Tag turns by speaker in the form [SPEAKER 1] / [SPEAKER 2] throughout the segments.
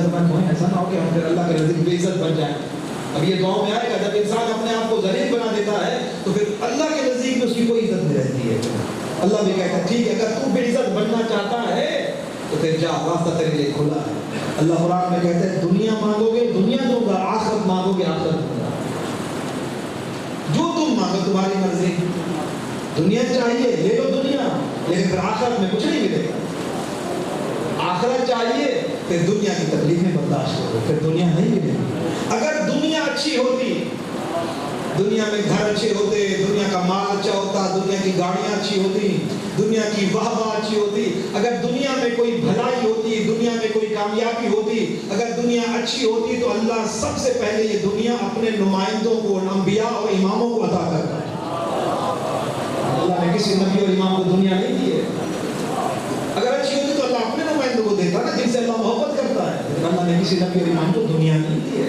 [SPEAKER 1] عزت مند ہوئیں، ایسا نہ ہو کہ ہم پھر اللہ کے نزدیک بے عزت بن جائیں۔ اب یہ دعاؤں میں آئے گا جب انسان اپنے آپ کو ذلیل بنا دیتا ہے تو پھر اللہ کے نزدیک میں اس کی کوئی عزت نہیں رہتی ہے۔ اللہ بھی کہتا ہے ٹھیک ہے اگر تو بے عزت بننا چاہتا ہے تو پھر جا، راستہ تیرے لیے کھلا ہے۔ اللہ قرآن میں کہتا ہے دنیا مانگو گے دنیا دوں گا، آخرت مانگو گے آخرت دوں گا۔ جو تم مانگو تمہاری مرضی، دنیا چاہیے لے لو دنیا، لیکن پھر آخرت میں کچھ نہیں ملے گا۔ آخرت چاہیے پھر دنیا کی تکلیفیں برداشت کرو، پھر دنیا نہیں ملے گی۔ اگر دنیا اچھی ہوتی، دنیا میں گھر اچھے ہوتے، دنیا کا مال اچھا ہوتا، دنیا کی گاڑیاں اچھی ہوتی، دنیا کی واہ واہ اچھی ہوتی، اگر دنیا میں کوئی بھلائی ہوتی، دنیا میں کوئی کامیابی ہوتی، اگر دنیا اچھی ہوتی تو اللہ سب سے پہلے یہ دنیا اپنے نمائندوں کو، انبیاء اور اماموں کو عطا کرتا ہے۔ اللہ نے کسی نبی اور امام کو دنیا نہیں دی ہے۔ اگر اچھی ہوتی تو اللہ اپنے نمائندوں کو دیتا نا، جن سے اللہ محبت کرتا ہے، لیکن اللہ نے کسی نبی اور امام کو دنیا نہیں دی ہے۔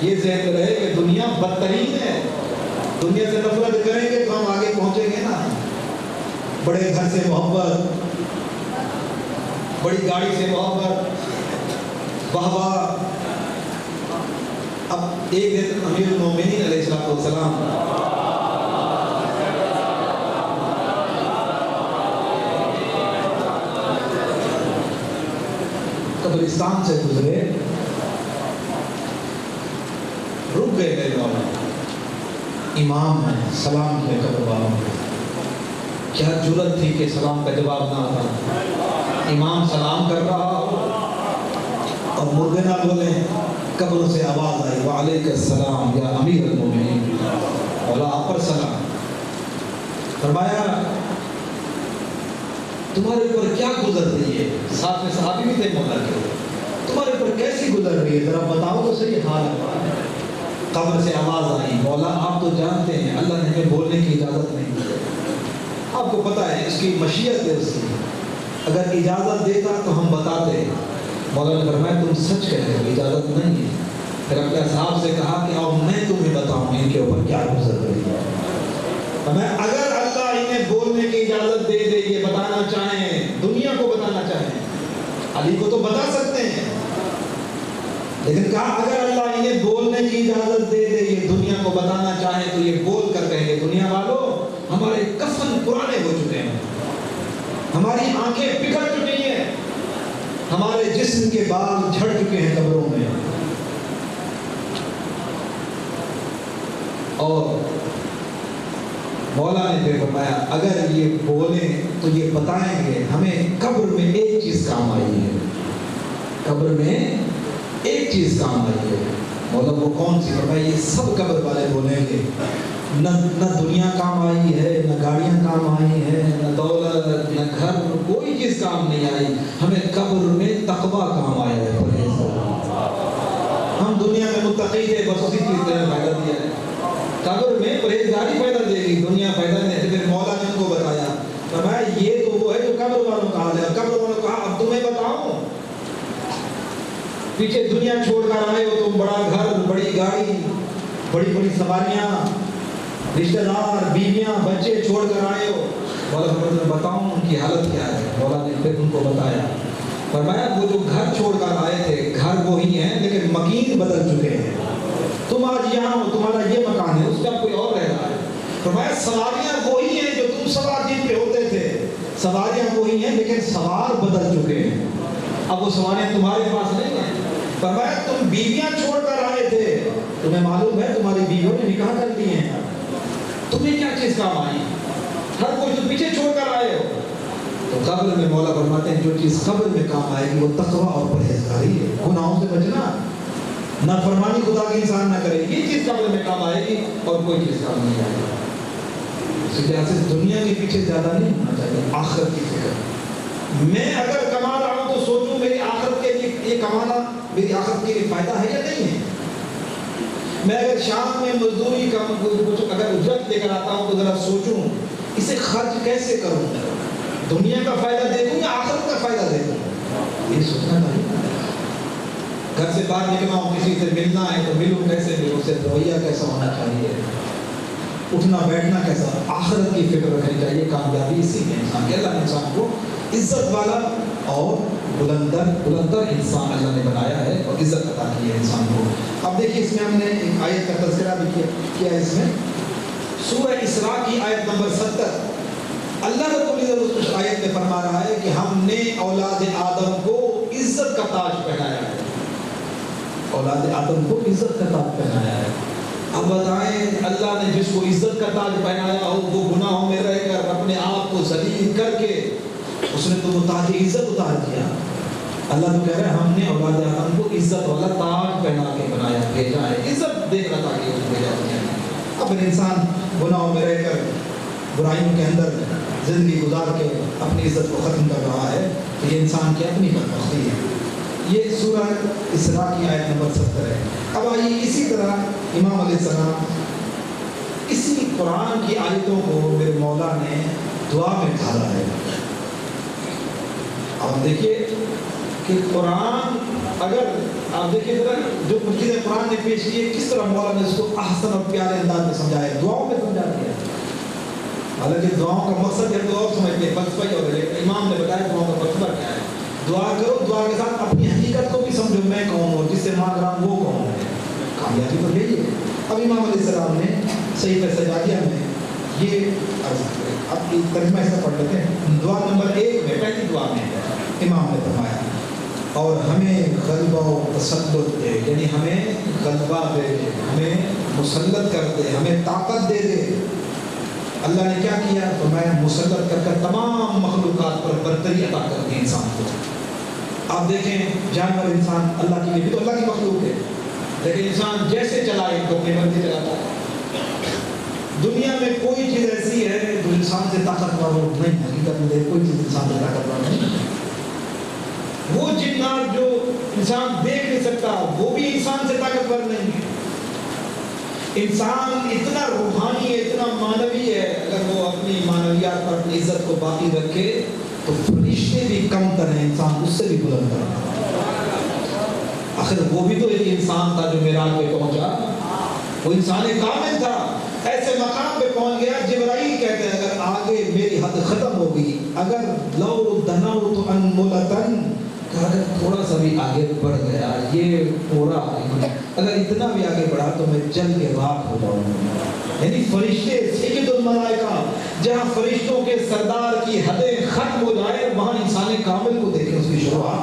[SPEAKER 1] یہ ذہن میں رہے کہ دنیا بدترین ہے، دنیا سے نفرت کریں گے تو ہم آگے پہنچیں گے نا۔ بڑے گھر سے محبت، بڑی گاڑی سے محبت، واہ واہ۔ اب ایک دن امیر المومنین علیہ السلام قبرستان سے گزرے، رک گئے میرے مولا، امام ہے، سلام کیا قبر والوں کو۔ کیا جرت تھی کہ سلام کا جواب نہ آتا۔ امام سلام کر رہا اور مردے نہ بولے، قبر سے آواز آئی وعلیک السلام یا امیر المومنین، مولا آپ پر سلام۔ فرمایا تمہارے اوپر کیا گزر رہی ہے؟ ساتھ میں صحابی بھی تھے مولا کے، تمہارے اوپر کیسی گزر رہی ہے ذرا بتاؤ تو صحیح حال ہے۔ قبر سے آواز آئی، مولا آپ تو جانتے ہیں اللہ نے ہمیں بولنے کی اجازت نہیں دی، آپ کو پتہ ہے اس کی مشیت ہے اس کی، اگر اجازت دیتا تو ہم بتاتے۔ مولا نے فرمایا تم سچ کہتے ہو اجازت نہیں ہے۔ پھر اپنے اصحاب سے کہا کہ اب میں تمہیں بتاؤں ان کے اوپر کیا گزر رہی ہے۔ فرمایا اگر اللہ انہیں بولنے کی اجازت دے دے، یہ بتانا چاہیں، دنیا کو بتانا چاہیں، علی کو تو بتا سکتے ہیں، لیکن کہا اگر اللہ انہیں بولنے کی اجازت دے دے، یہ دنیا کو بتانا چاہیں تو یہ بول کر کہیں گے دنیا والوں ہمارے کفن پرانے ہو چکے ہیں، ہماری آنکھیں پگھل چکی ہیں، ہمارے جسم کے بال جھڑ چکے ہیں قبروں میں۔ اور مولا نے پھر فرمایا اگر یہ بولیں تو یہ بتائیں گے ہمیں قبر میں ایک چیز کام آئی ہے، قبر میں ایک چیز کام آئی ہے۔ مولا وہ کون سی؟ فرمایا یہ سب قبر والے بولیں گے نہ دنیا کام آئی ہے، نہ گاڑیاں کام آئی ہیں، نہ دولت، نہ گھر، کوئی چیز کام نہیں آئی، ہمیں قبر میں تقویٰ کام آیا ہے، پرہیزگاری۔ ہم دنیا میں متقی تھے، بس اسی چیز نے فائدہ دیا ہے، قبر میں پرہیزگاری فائدہ دے گی، دنیا فائدہ نہیں۔ پھر مولا نے ان کو بتایا، فرمایا یہ تو وہ ہے جو قبر والوں کا حال ہے۔ قبر والوں نے کہا اب تمہیں بتاؤں، پیچھے دنیا چھوڑ کر آئے ہو تم، بڑا گھر، بڑی گاڑی، بڑی بڑی سواریاں، رشتہ دار، بیویاں، بچے چھوڑ کر آئے ہو، مولا نے بتاؤں ان کی حالت کیا ہے؟ مولا نے پھر ان کو بتایا، فرمایا وہ جو گھر چھوڑ کر آئے تھے گھر وہی ہیں لیکن مکین بدل چکے ہیں، تم آج یہاں ہو، تمہارا یہ مکان ہے، اس کا کوئی اور رہ رہا ہے۔ فرمایا سواریاں وہی ہیں جو تم سوار جن پہ ہوتے تھے، سواریاں وہی ہیں لیکن سوار بدل چکے ہیں، اب وہ سواریاں تمہارے پاس نہیں ہیں۔ فرمایا تم بیویاں چھوڑ کر آئے تھے، تمہیں معلوم ہے تمہاری بیویوں نے نکاح کر لیے ہیں، تمہیں کیا چیز کام آئی؟ ہر کوئی تو پیچھے چھوڑ کر آئے ہو۔ تو قبر میں مولا فرماتے ہیں جو چیز قبر میں کام آئے گی وہ تقویٰ اور پرہیزگاری ہے، گناہوں سے بچنا، نافرمانی خدا کی انسان نہ کرے، یہ چیز قبر میں کام آئے گی اور کوئی چیز کام نہیں آئے گی۔ اس لحاظ سے دنیا کے پیچھے زیادہ نہیں ہونا چاہیے، آخرت کی فکر۔ میں اگر کما رہا ہوں تو سوچوں میری آخرت کے لیے یہ کمانا میری آخرت کے لیے فائدہ ہے یا نہیں ہے۔ میں اگر شام میں مزدوری کا اگر اجرت لے کر آتا ہوں تو ذرا سوچوں اسے خرچ کیسے کروں، دنیا کا فائدہ دیکھوں یا آخرت کا فائدہ دیکھوں، یہ سوچنا نہیں۔ گھر سے باہر نکلنا ہوں، کسی سے ملنا ہے تو ملوں کیسے، ملوں، اس سے رویہ کیسا ہونا چاہیے، اٹھنا بیٹھنا کیسا، آخرت کی فکر رکھنی چاہیے۔ کامیابی اسی میں انسان کے، اللہ نے انسان کو عزت والا اور بلندر انسان اللہ نے بنایا ہے اور عزت عطا کی ہے انسان کو۔ اب دیکھیے اس میں ہم نے ایک آیت کا تذکرہ بھی کیا ہے، اس میں سورہ اسراء کی آیت نمبر 70 اللہ رب العزت اس آیت میں فرما رہا ہے کہ ہم نے اولاد آدم کو عزت کا تاج پہنایا ہے، اولاد آدم کو عزت کا تاج پہنایا ہے۔ اب بتائیں اللہ نے جس کو عزت کا تاج پہنایا ہو وہ گناہوں میں رہ کر اپنے آپ کو ذلیل کر کے اس نے تو وہ تاج عزت اتار دیا۔ اللہ تو کہہ رہا ہے ہم نے اولاد آدم کو عزت والا تاج پہنا کے بنایا، بھیجا ہے، عزت دیکھ رہا تھا کہ اس کو بھیجا دیا۔ اب انسان گناہوں میں رہ کر برائیوں کے اندر زندگی گزار کے اپنی عزت کو ختم کر رہا ہے، تو یہ انسان کی اپنی بدبختی ہے۔ یہ سورہ اسراء کی آیت نمبر 70 ہے۔ اب آئیے اسی طرح امام علیہ السلام اسی قرآن کی آیتوں کو میرے مولا نے دعا میں ڈھالا ہے۔ اب دیکھیے کہ قرآن اگر آپ دیکھیے ذرا جو کچھ چیزیں قرآن نے پیش کی ہے کس طرح مولا نے اس کو احسن اور پیارے انداز میں سمجھایا ہے، دعاؤں میں سمجھا دیا۔ حالانکہ دعاؤں کا مقصد ہے تو اور سمجھتے ہیں فلسفہ اور امام نے بتایا دعاؤں کا فلسفہ کیا ہے۔ دعا کرو، دعا کے ساتھ اپنی حقیقت کو بھی سمجھو، میں کون ہوں، جس سے مانگ رہا ہوں وہ کون ہے، کامیابی تو یہی ہے۔ اب امام علیہ السلام نے صحیفہ سجادیہ میں یہ اب ترجمہ اس کا پڑھ لیتے ہیں۔ دعا نمبر 1 میں پہلی دعا میں امام نے فرمایا اور ہمیں غلبہ و تسلط دے، یعنی ہمیں غلبہ دے، ہمیں مسلط کر دے، ہمیں طاقت دے دے۔ اللہ نے کیا کیا؟ فرمایا مسلط کر کر تمام مخلوقات پر برتری عطا کر دی انسان کو۔ آپ دیکھیں جانور انسان اللہ کی بھی تو اللہ کی مخلوق ہے، لیکن انسان جیسے چلائے تو اپنے مرضی چلاتا ہے۔ دنیا میں کوئی چیز ایسی ہے جو انسان سے طاقتور ہو نہیں، حقیقت میں کوئی چیز انسان سے طاقتور نہیں۔ وہ جنات جو انسان دیکھ نہیں سکتا وہ بھی انسان سے طاقتور نہیں ہے۔ انسان اتنا روحانی ہے، اتنا معنوی ہے، اگر وہ اپنی معنویات پر اپنی عزت کو باقی رکھے تو فرشتے بھی کم تر ہیں، انسان اس سے بھی بلند ہے۔ آخر وہ بھی تو ایک انسان تھا جو معراج پہ پہنچا، وہ انسان کامل تھا، ایسے مقام پہ پہنچ گیا۔ جبرائیل کہتے ہیں اگر آگے میری حد ختم ہو گئی، اگر لو دنوت انملتن، اگر تھوڑا سا بھی آگے بڑھ گیا، یہ پورا اگر اتنا بھی آگے بڑھا تو میں جل کے راکھ ہو جاؤں گا۔ یعنی فرشتے سجد الملائکہ، جہاں فرشتوں کے سردار کی حدیں ختم ہو جائے وہاں انسان کامل کو دیکھیں اس کی شروعات۔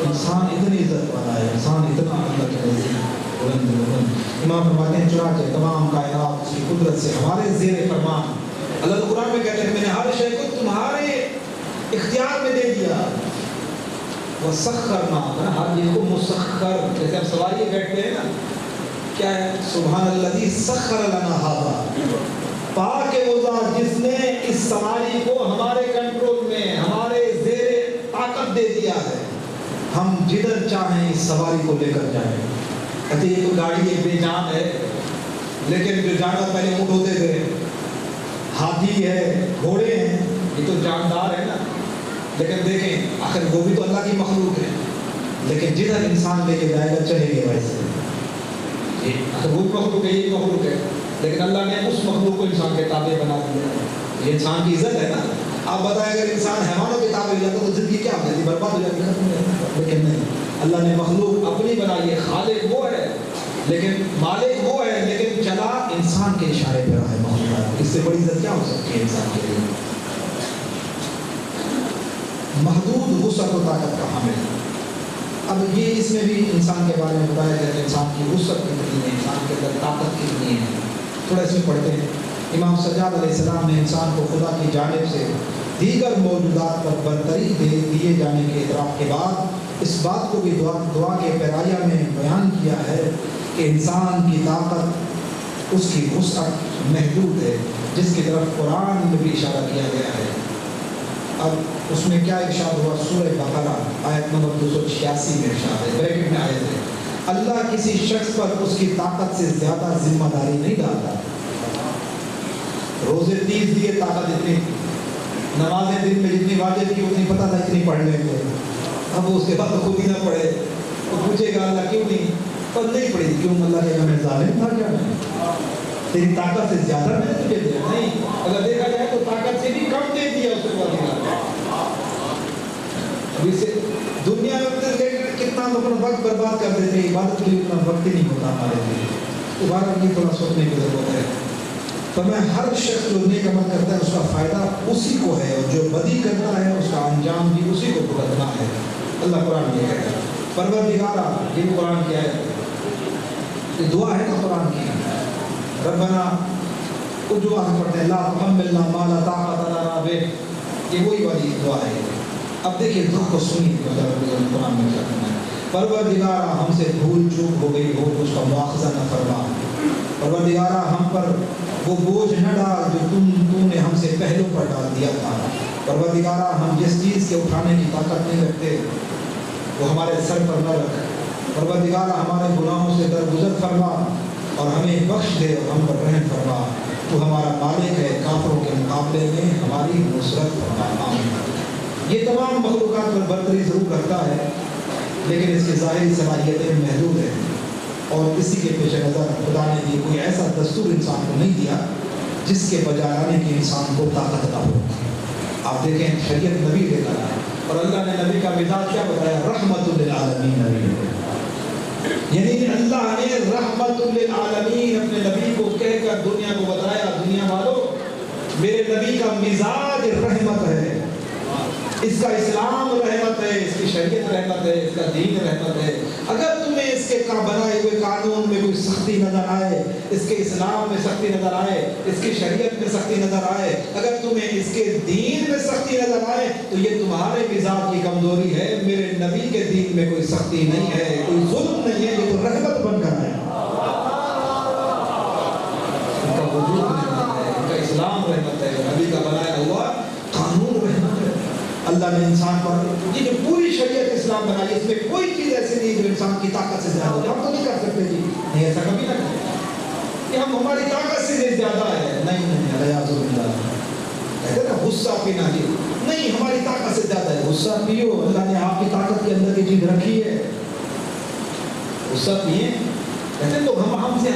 [SPEAKER 1] انسان اتنی عزت والا ہے، انسان اتنا اللہ کے نزدیک بلند۔ امام فرماتے ہیں چنانچہ تمام کائنات اس کی قدرت سے ہمارے زیر فرمان۔ اللہ قرآن میں کہتے ہیں میں نے ہر شے کو تمہارے اختیار میں دے دیا۔ وسخرنا، ہر چیز کو مسخر، جیسے ہم سواری بیٹھتے ہیں نا، کیا ہے سبحان الذی سخر لنا ھذا، پاک ہے وہ ذات جس نے اس سواری کو ہمارے کنٹرول میں، ہمارے زیر طاقت دے دیا ہے، ہم جدھر چاہیں اس سواری کو لے کر جائیں۔ کہتے یہ تو گاڑی ایک بے جان ہے، لیکن جو جانور پہلے اونٹ ہوتے تھے، ہاتھی ہے، گھوڑے ہیں، یہ تو جاندار ہے نا، لیکن دیکھیں آخر وہ بھی تو اللہ کی مخلوق ہے، لیکن جدھر انسان لے کے جائے گا چلے گے ویسے۔ آخر وہ مخلوق ہے، یہ مخلوق ہے، لیکن اللہ نے اس مخلوق کو انسان کے تابع بنا دیا۔ یہ انسان کی عزت ہے نا۔ آپ بتائیں اگر انسان حیوانوں کے تابع ہو جاتا تو زندگی کیا ہو جاتی؟ برباد ہو جاتی، ختم ہو جاتی۔ لیکن نہیں، اللہ نے مخلوق اپنی بنائی ہے، خالق وہ ہے لیکن مالک وہ ہے، لیکن چلا انسان کے اشارے پہ رہا ہے مخلوق۔ اس سے بڑی عزت کیا ہو سکتی ہے انسان کے لیے؟ محدود وسعت و طاقت کا حامل۔ اب یہ اس میں بھی انسان کے بارے میں بتایا گیا کہ انسان کی وسعت کتنی ہے، انسان کے اندر طاقت کتنی ہے۔ تھوڑا اس میں پڑھتے ہیں۔ امام سجاد علیہ السلام نے انسان کو خدا کی جانب سے دیگر موجودات پر برتری دیے جانے کے اعتراف کے بعد اس بات کو بھی دعا کے پیرایہ میں بیان کیا ہے کہ انسان کی طاقت، اس کی وسعت محدود ہے، جس کی طرف قرآن میں بھی اشارہ کیا گیا ہے۔ اب اس میں کیا ارشاد ہوا؟ سورہ بقرہ آیت نمبر 286 میں ارشاد ہے، بریکٹ میں آیت ہے، اللہ کسی شخص پر اس کی طاقت سے زیادہ ذمہ داری نہیں ڈالتا۔ روزے 30 دیے، طاقت اتنی، نمازیں دن میں جتنی واجب کی اتنی پتہ تھا اتنی پڑھ لیں گے، اب اس کے بعد خود ہی نہ پڑھے تو پوچھے گا اللہ کیوں نہیں؟ پر نہیں پڑھی، کیوں؟ اللہ کے میں ظالم تھا کیا؟ تیری طاقت سے زیادہ میں نے تجھے دیا نہیں، اگر دیکھا جائے تو طاقت سے بھی کم دے دیا اس نے۔ ابھی سے دنیا میں کتنا اپنا وقت برباد کر دیتے، عبادت کے لیے اتنا وقت ہی نہیں ہوتا ہمارے لیے۔ دوبارہ یہ تھوڑا سوچنے کی ضرورت ہے۔ تو میں ہر شخص جو نیک عمل کرتا ہے اس کا فائدہ اسی کو ہے، اور جو بدی کرتا ہے اس کا انجام بھی اسی کو بھگتنا ہے۔ اللہ قرآن یہ کہتا ہے، پروردگارا، یہ قرآن کیا ہے، یہ دعا ہے نا قرآن کی، ربنا وہ جو آگے پڑھتے ہیں لا تحملنا ما لا طاقت لنا بہ، یہ وہی والی دعا ہے۔ اب دیکھیے دعا کو سنیے، قرآن میں کیا کرنا ہے، پروردگارا ہم سے بھول چوک ہو گئی ہو اس کا مواخذہ نہ فرما، پروردگارا ہم پر وہ بوجھ نہ ڈال جو تو نے ہم سے پہلو پر ڈال دیا تھا، پروردگارا ہم جس چیز کے اٹھانے کی طاقت نہیں رکھتے وہ ہمارے سر پر نہ رکھ، پروردگارا ہمارے گناہوں سے درگزر فرما اور ہمیں بخش دے اور ہم پر رحم فرما، تو ہمارا مالک ہے، کافروں کے مقابلے میں ہماری نصرت فرما۔ آمین۔ یہ تمام مخلوقات پر برتری ضرور رکھتا ہے، لیکن اس کی ظاہری صلاحیتیں محدود ہیں، اور اسی کے پیش نظر خدا نے بھی کوئی ایسا دستور انسان کو نہیں دیا جس کے بجا لانے کی انسان کو طاقت نہ ہو۔ آپ دیکھیں شریعت نبی لے کر آیا، اور اللہ نے نبی کا مزاج کیا بتایا، رحمت للعالمین نبی ہے، یعنی اللہ نے رحمت للعالمین اپنے نبی کو کہہ کر دنیا کو بتایا، دنیا والو میرے نبی کا مزاج رحمت ہے، اس کا اسلام رحمت ہے، اس کی شریعت رحمت ہے، اس کا دین رحمت ہے۔ اگر تمہیں اس کے بنائے ہوئے قانون میں کوئی سختی نظر آئے، اس کے اسلام میں سختی نظر آئے، اس کی شریعت میں سختی نظر آئے، اگر تمہیں اس کے دین میں سختی نظر آئے تو یہ تمہارے مزاج کی کمزوری ہے، میرے نبی کے دین میں کوئی سختی نہیں ہے، کوئی ظلم نہیں ہے، یہ تو رحمت بن کر ہے، ان کا وجود رحمت ہے، ان کا اسلام رحمت ہے، نبی کا بنایا ہوا قانون رحمت ہے۔ اللہ نے انسان پر یہ جو پوری شریعت اسلام بنائی، اس میں کوئی چیز ایسی نہیں جو انسان کی طاقت سے زیادہ ہو، ہم تو نہیں کر سکتے جی، نہیں ایسا کبھی نہ کریں کہ ہم ہماری طاقت سے زیادہ ہے، نہیں الیاذ باللہ، کہتے ہیں نا غصہ پینا جی، نہیں ہماری طاقت سے زیادہ ہے، غصہ پیو، اللہ نے آپ کی طاقت کے اندر یہ چیز رکھی ہے، غصہ پیے، کہتے ہیں تو ہم سے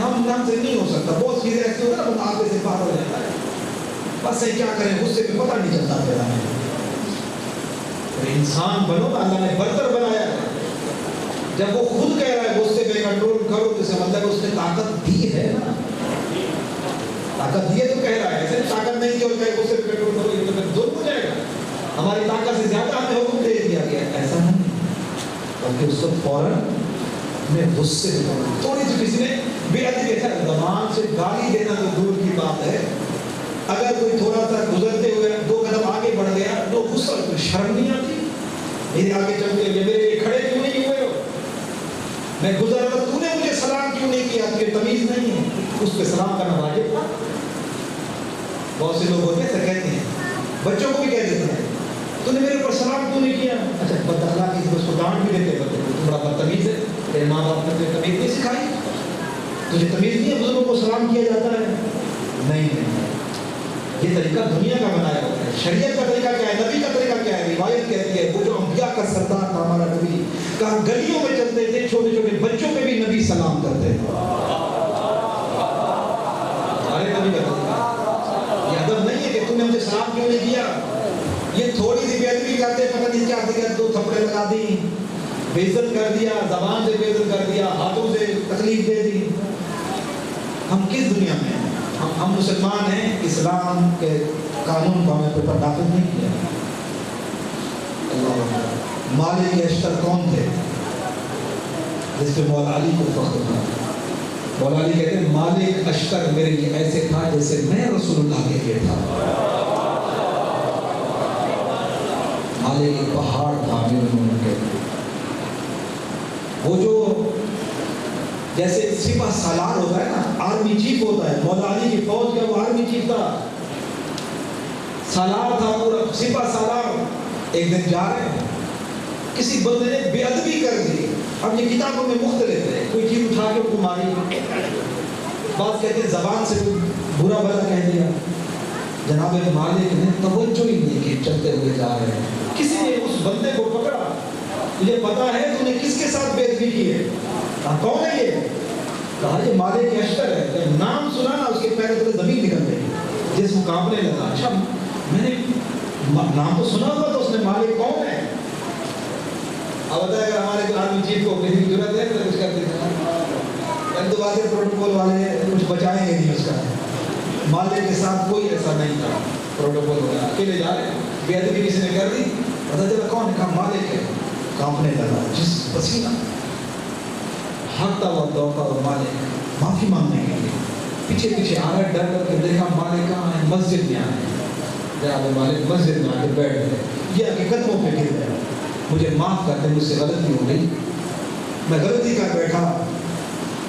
[SPEAKER 1] نہیں ہو سکتا، بہت چیزیں ایسی ہوتا ہے نا آگے سے باہر ہو جاتا ہے، بس کیا کریں غصے پہ پتہ نہیں چلتا پیدا ہے۔ انسان بنو نا، اللہ نے برتر بنایا ہے، جب وہ خود کہہ رہا ہے غصے پہ کنٹرول کرو تو اسے مطلب اس نے طاقت دی ہے نا، طاقت دی ہے تو کہہ رہا ہے، ایسے طاقت نہیں دی اور کہے غصے پہ کنٹرول کرو، یہ تو پھر ظلم ہو جائے گا، ہماری طاقت سے زیادہ ہمیں حکم دے دیا گیا، ایسا نہیں، بلکہ اس وقت فوراً میں غصے تھوڑی سی کسی نے بے ادبی ہے، زبان سے گالی دینا تو دور کی بات ہے، اگر کوئی تھوڑا سا گزرتے ہوئے 2 قدم آگے بڑھ گیا تو غصہ، شرم نہیں آتی، میرے آگے چل کے میرے لیے کھڑے کیوں نہیں ہوئے ہو، میں گزر رہا تو نے مجھے سلام کیوں نہیں کیا، تجھے تمیز نہیں ہے، اس پہ سلام کرنا واجب تھا۔ بہت سے لوگ ہوتے ہیں کہتے ہیں، بچوں کو بھی کہہ دیتے ہیں تو نے میرے اوپر سلام کیوں نہیں کیا، اچھا بد اخلاقی اس کو ڈانٹ بھی دیتے بچوں کو، تم بڑا بدتمیز ہے، تیرے ماں باپ نے تجھے تمیز نہیں سکھائی، تجھے تمیز نہیں ہے بزرگوں کو سلام کیا جاتا ہے، نہیں، یہ طریقہ دنیا کا بنایا ہوتا ہے، شریعت کا طریقہ کیا ہے، نبی کا طریقہ کیا ہے، روایت کہتی ہے وہ جو انبیاء کا سردار تھا ہمارا نبی، کہاں گلیوں میں چلتے تھے، چھوٹے چھوٹے بچوں پہ بھی نبی سلام کرتے تھے، ہمارے نبی کا طریقہ، یہ ادب نہیں ہے کہ تم نے مجھے سلام کیوں نہیں کیا، یہ تھوڑی سی بے ادبی کرتے، پتہ نہیں کیا دیا، 2 تھپڑے لگا دی، بے عزت کر دیا، زبان سے بے عزت کر دیا، ہاتھوں سے تکلیف دے دی۔ ہم کس دنیا میں ہیں؟ ہم مسلمان ہیں، اسلام کے قانون کو ہمیں پر نافذ نہیں کیا۔ اللہ اکبر۔ مالک اشتر کون تھے جس پہ مولا علی کو فخر تھا؟ مولا علی کہتے ہیں مالک اشتر میرے لیے ایسے تھا جیسے میں رسول اللہ کے لیے تھا، مالک ایک پہاڑ تھا میرے ملک کے، وہ جو جیسے سپہ سالار ہوتا ہے نا، آرمی چیف ہوتا ہے، مولا علی کی فوج کا وہ آرمی چیف تھا، سالار تھا پورا، سپہ سالار۔ ایک دن جا رہے ہیں، کسی بندے نے بے ادبی کر دی، اب یہ کتابوں میں مختلف ہے، کوئی چیز اٹھا کے کو ماری، بات کہتے ہیں زبان سے برا بھلا کہہ دیا، جناب مالک نے توجہ ہی نہیں کی، چلتے ہوئے جا رہے ہیں، کسی نے اس بندے کو پکڑا، تجھے پتا ہے تو نے کس کے ساتھ بے ادبی کی ہے، کون ہے یہ؟ کہا یہ مالک اشتر ہے. جب نام سنا نا اس کے پہلے تو زمین نکل گئی, جس مقابلے لگا. اچھا میں نے نام تو سنا ہوا, تو اس نے مالک کون ہے؟ اب بتائے اگر ہمارے آرمی چیف کو اپنی ضرورت ہے تو کچھ کر دیتے, تو باتیں پروٹوکول والے کچھ بچائیں گے نہیں اس کا. مالک کے ساتھ کوئی ایسا نہیں تھا پروٹوکول ہوگا, اکیلے جا رہے ہیں, بے ادبی کسی نے کر دی, پتا چلا کون ہے, کہا مالک ہے. کانپنے لگا جس پسینہ, ہٹتا ہوا دوڑتا ہوا مالک معافی مانگنے کے لیے پیچھے پیچھے آ رہا ہے. ڈر کر کے دیکھا مالک کہاں ہے, مسجد میں آئے. جناب مالک مسجد میں آ کے بیٹھ گئے, یہ آ کے قدموں پہ گر گئے, مجھے معاف کر دیں, مجھ سے غلطی ہو گئی, میں غلطی کر بیٹھا,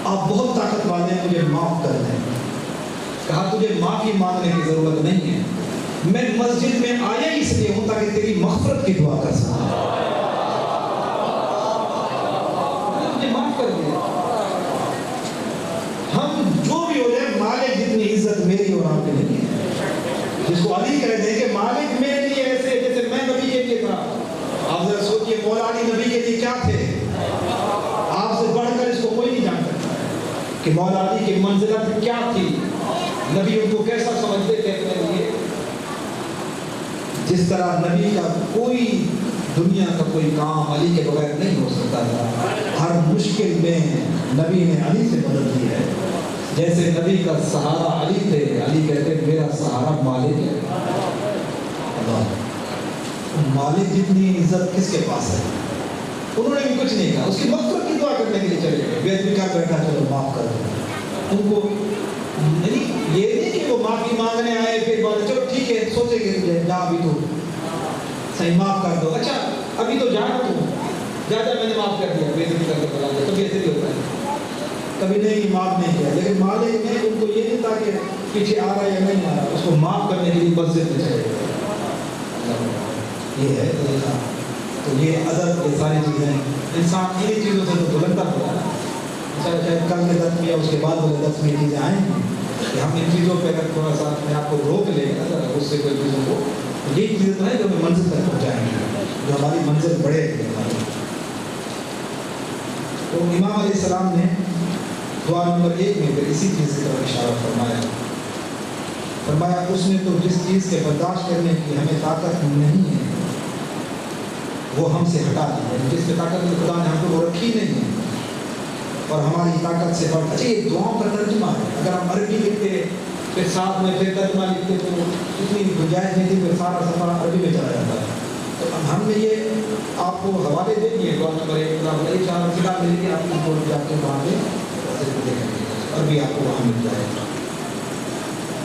[SPEAKER 1] آپ بہت طاقت والے ہیں, مجھے معاف کر دیں. کہا تجھے معافی مانگنے کی ضرورت نہیں ہے, میں مسجد میں آیا اس لیے ہوں تاکہ تیری مغفرت کی دعا کر سکوں. مجھے معاف کر دیا. ہم جو بھی ہو جائے, مالک جتنی عزت میری اور آپ کی نہیں ہے. جس کو علی کہہ دیں کہ مالک میرے لیے ایسے جیسے میں نبی کے لیے تھا. آپ ذرا سوچئے مولا علی نبی کے لیے کیا تھے, آپ سے بڑھ کر اس کو کوئی نہیں جانتا کہ مولا علی کی منزلت کیا تھی. نبی ان کو کیسا سمجھتے تھے اپنے لیے. جس طرح نبی کا کوئی دنیا کا کوئی کام علی کے بغیر نہیں ہو سکتا تھا, ہر مشکل میں نبی نے علی سے مدد لی ہے. جیسے نبی کا سہارا علی تھے, علی کہتے ہیں میرا سہارا مالک ہے. اللہ, مالک جتنی عزت کس کے پاس ہے. انہوں نے بھی کچھ نہیں کہا, اس کی مغفرت کی دعا کرنے کے لیے چلے گئے. بے ادبی کر بیٹھا, چلو معاف کر دو. ان کو نہیں, یہ نہیں کہ وہ معافی مانگنے آئے پھر بولے چلو ٹھیک ہے سوچیں گے, جا ابھی تو صحیح معاف کر دو. اچھا ابھی تو جانا, تو جا میں نے معاف کر دیا, بے ادبی کر کے بلا دیا. کبھی ایسے بھی ہوتا ہے, کبھی نہیں معاف نہیں کیا. لیکن مالک نے ان کو یہ نہیں تھا کہ پیچھے آ رہا یا نہیں آ رہا, اس کو معاف کرنے کے لیے مسجد میں چلے گئے. یہ ہے طریقہ. تو یہ ادب, یہ ساری چیزیں انسان انہیں چیزوں سے تو بلندہ ہوتا ہے. شاید کل کے دس میں یا اس کے بعد والے دس میں یہ چیزیں آئیں گی کہ ہم ان چیزوں پہ اگر تھوڑا سا اپنے آپ کو روک لیں نا, اس سے کوئی چیزوں کو, یہ چیزیں تو ہیں جو ہمیں منزل تک پہنچائیں گی, جو ہماری منزل بڑھے گی. تو امام علیہ السلام نے دعا نمبر 1 میں پھر اسی چیز کی طرف اشارہ فرمایا اس میں تو جس چیز کے برداشت کرنے کی ہمیں طاقت نہیں ہے وہ ہم سے ہٹا دی ہے. جس میں طاقت خدا نے ہم کو وہ رکھی نہیں ہے اور ہماری طاقت سے بڑھ. اچھا یہ دعاؤں کا ترجمہ ہے. اگر ہم عربی لکھتے پھر ساتھ میں پھر ترجمہ لکھتے تو اتنی گنجائش نہیں تھی, پھر سارا سفر عربی میں چلا جاتا ہے. تو ہم نے یہ آپ کو حوالے دے دیے. دعا نمبر 1 4 کتاب مل کے آپ کو جا کے وہاں پہ دیکھیں گے, عربی آپ کو وہاں مل جائے گا.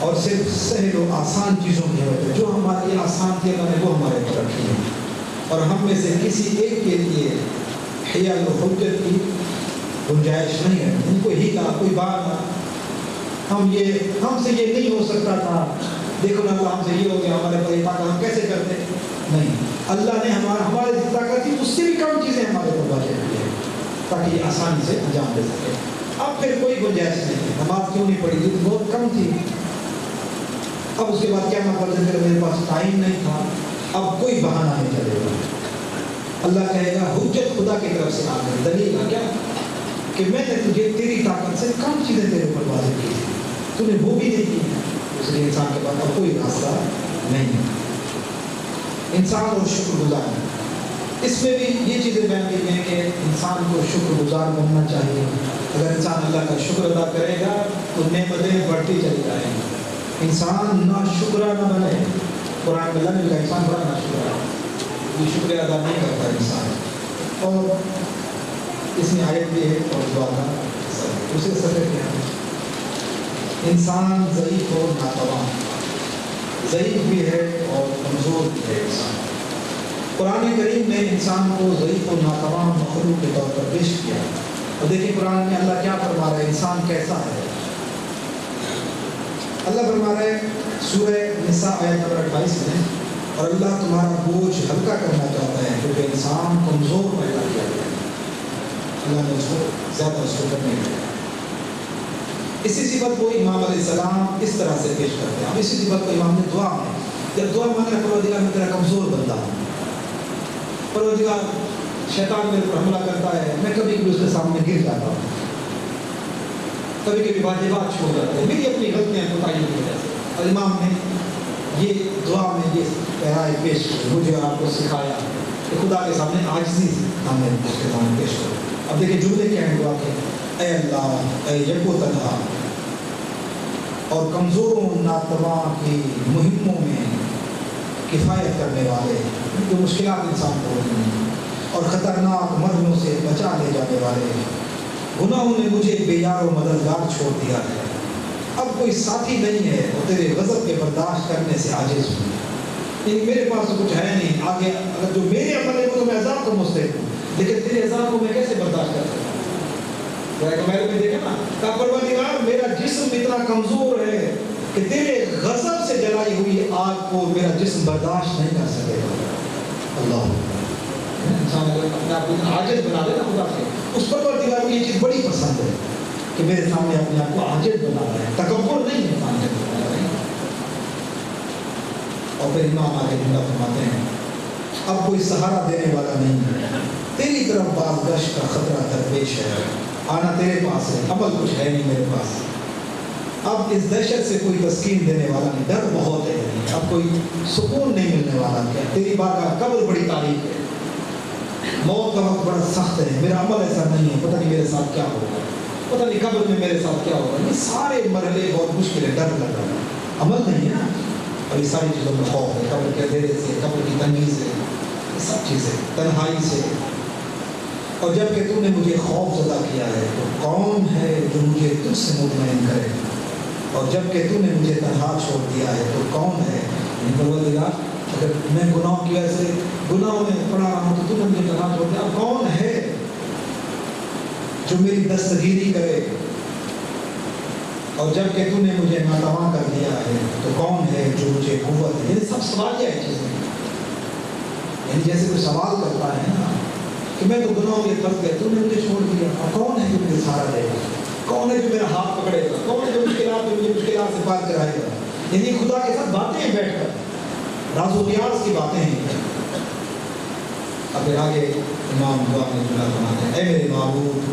[SPEAKER 1] اور صرف سہل و آسان چیزوں کی وجہ جو ہمارے آسان تھی اللہ نے وہ ہمارے پر رکھی ہے, اور ہم میں سے کسی ایک کے لیے حیل و حجت کی گنجائش نہیں ہے. ان کو ہی کہا کوئی بات نہ, ہم سے یہ نہیں ہو سکتا تھا, دیکھو نا اللہ ہم سے یہ ہو گیا, ہمارے پر طاقت ہم کیسے کرتے نہیں. اللہ نے ہمارے جتنا طاقت تھی اس سے بھی کم چیزیں ہمارے پر واضح کی ہے تاکہ یہ آسانی سے انجام دے سکے. اب پھر کوئی گنجائش نہیں ہے. نماز کیوں نہیں پڑھی تھی, بہت کم تھی. اب اس کے بعد کیا مطلب ہے, میرے پاس ٹائم نہیں تھا. اب کوئی بہانہ نہیں چلے گا. اللہ کہے گا حجت خدا کی طرف سے آ گئی, دلیل کا کیا کہ میں نے تجھے تیری طاقت سے کم چیزیں تیرے اوپر واضح کی, تو نے وہ بھی نہیں کی. اس لیے انسان کے پاس اب کوئی راستہ نہیں ہے. انسان اور شکر گزار, اس میں بھی یہ چیزیں بیان کی گئی ہیں کہ انسان کو شکر گزار بننا چاہیے. اگر انسان اللہ کا شکر ادا کرے گا تو نعمتیں بڑھتی چلی جائیں گی. انسان نا شکرہ نہ بنے. قرآن میں اللہ نے کہا انسان بڑا نا شکرہ ہے, یہ شکریہ ادا نہیں کرتا انسان. اور اس میں آیت بھی ہے اور دعا کا اسے سفر کیا ہے. انسان ضعیف اور ناتواں, ضعیف بھی ہے اور کمزور بھی ہے انسان. قرآن کریم نے انسان کو ضعیف اور ناتواں مخلوق کے طور پر پیش کیا. اور دیکھیں قرآن میں اللہ کیا فرما رہا ہے, انسان کیسا ہے. اللہ فرما رہا ہے سورہ نساء آیت نمبر 28 میں, اور اللہ تمہارا بوجھ ہلکا کرنا چاہتا ہے کیونکہ انسان کمزور پیدا کیا گیا ہے. اللہ نے اس کو زیادہ اس کو کرنے دیا. اسی صفت کو امام علیہ السلام اس طرح سے پیش کرتے ہیں. اسی صفت کو امام نے دعا میں, جب دعا مانگا پروردگار میں تیرا کمزور بندہ ہوں, پروردگار شیطان میرے پر حملہ کرتا ہے, میں کبھی کبھی اس کے سامنے گر جاتا ہوں, کبھی کبھی واجبات چھوڑ جاتے ہیں میری اپنی غلطیاں کوتاہیوں کی وجہ سے. اور امام نے یہ دعا میں یہ پہرائے پیش کی مجھے آپ کو سکھایا کہ خدا کے سامنے عاجزی ہمیں اس کے سامنے پیش کرو. اب دیکھیں جملے کیا ہیں دعا کے, اے اللہ اے یکو تنہا اور کمزوروں ناتواں کی مہموں میں کفایت کرنے والے, جو مشکلات انسان کو ہوتی ہیں, اور خطرناک مرضوں سے بچا لے جانے والے. گناہوں نے مجھے بے یار و مددگار چھوڑ دیا ہے, اب کوئی ساتھی نہیں ہے اور تیرے غضب کے برداشت کرنے سے عاجز ہوں. یعنی میرے پاس تو کچھ ہے نہیں, آگے اگر جو میرے عمل ہے وہ تو میں عذاب کو مستحق ہوں, لیکن تیرے عذاب کو میں کیسے برداشت کر سکتا ہوں. میں دیکھا نا کہ پروردگار میرا جسم اتنا کمزور ہے کہ تیرے غضب سے جلائی ہوئی آگ کو میرا جسم برداشت نہیں کر سکے گا. اللہ انسان اگر اپنے آپ کو عاجز بنا دے نا خدا سے, اس پروردگار کو یہ چیز بڑی پسند ہے کہ میرے سامنے اپنے آپ کو عاجز بنا رہا ہے, تکبر نہیں ہے, عاجز بنا رہا ہے. اور پھر امام آگے جملہ فرماتے ہیں, اب کوئی سہارا دینے والا نہیں ہے, تیری طرف بازگشت کا خطرہ درپیش ہے, آنا تیرے پاس ہے, عمل کچھ ہے نہیں میرے پاس. اب اس دہشت سے کوئی تسکین دینے والا نہیں, ڈر بہت ہے, اب کوئی سکون نہیں ملنے والا. کیا تیری بارگاہ قبر بڑی تاریخ ہے, موت کا وقت بڑا سخت ہے, میرا عمل ایسا نہیں ہے, پتہ نہیں میرے ساتھ کیا ہوگا, پتہ نہیں قبر میں میرے ساتھ کیا ہوگا. یہ سارے مرحلے بہت مشکل ہے, ڈر لگ رہا ہے, عمل نہیں ہے نا, اور یہ ساری چیزوں میں خوف ہے, قبر کے اندھیرے سے, قبر کی تنگی سے, یہ سب چیزیں, تنہائی سے. اور جب کہ تو نے مجھے خوف زدہ کیا ہے تو کون ہے جو مجھے تجھ سے مطمئن کرے, اور جب کہ تو نے مجھے تنہا چھوڑ دیا ہے تو کون ہے. پروردگار اگر میں گناہوں کی وجہ سے گناہوں میں پڑا رہا ہوں تو نے مجھے تنہا چھوڑ دیا, اب کون ہے جو میری دستگیری کرے, اور جب کہ تو نے مجھے ناتواں کر دیا ہے تو کون ہے جو مجھے قوت ہے. یہ سب سوال ہے چیزیں, یعنی جیسے کوئی سوال کرتا ہے نا کہ میں تو گناہوں میں پھنس گیا, تو نے مجھے چھوڑ دیا, اور کون ہے جو مجھے سہارا دے گا, کون ہے جو میرا ہاتھ پکڑے گا, کون ہے جو مشکلات میں مجھے مشکلات سے پار کرائے گا. یعنی خدا کے ساتھ باتیں ہیں بیٹھ کر, راز و نیاز کی باتیں ہیں. اب پھر آگے امام دعا میں جملہ فرماتے ہیں, اے میرے معبود,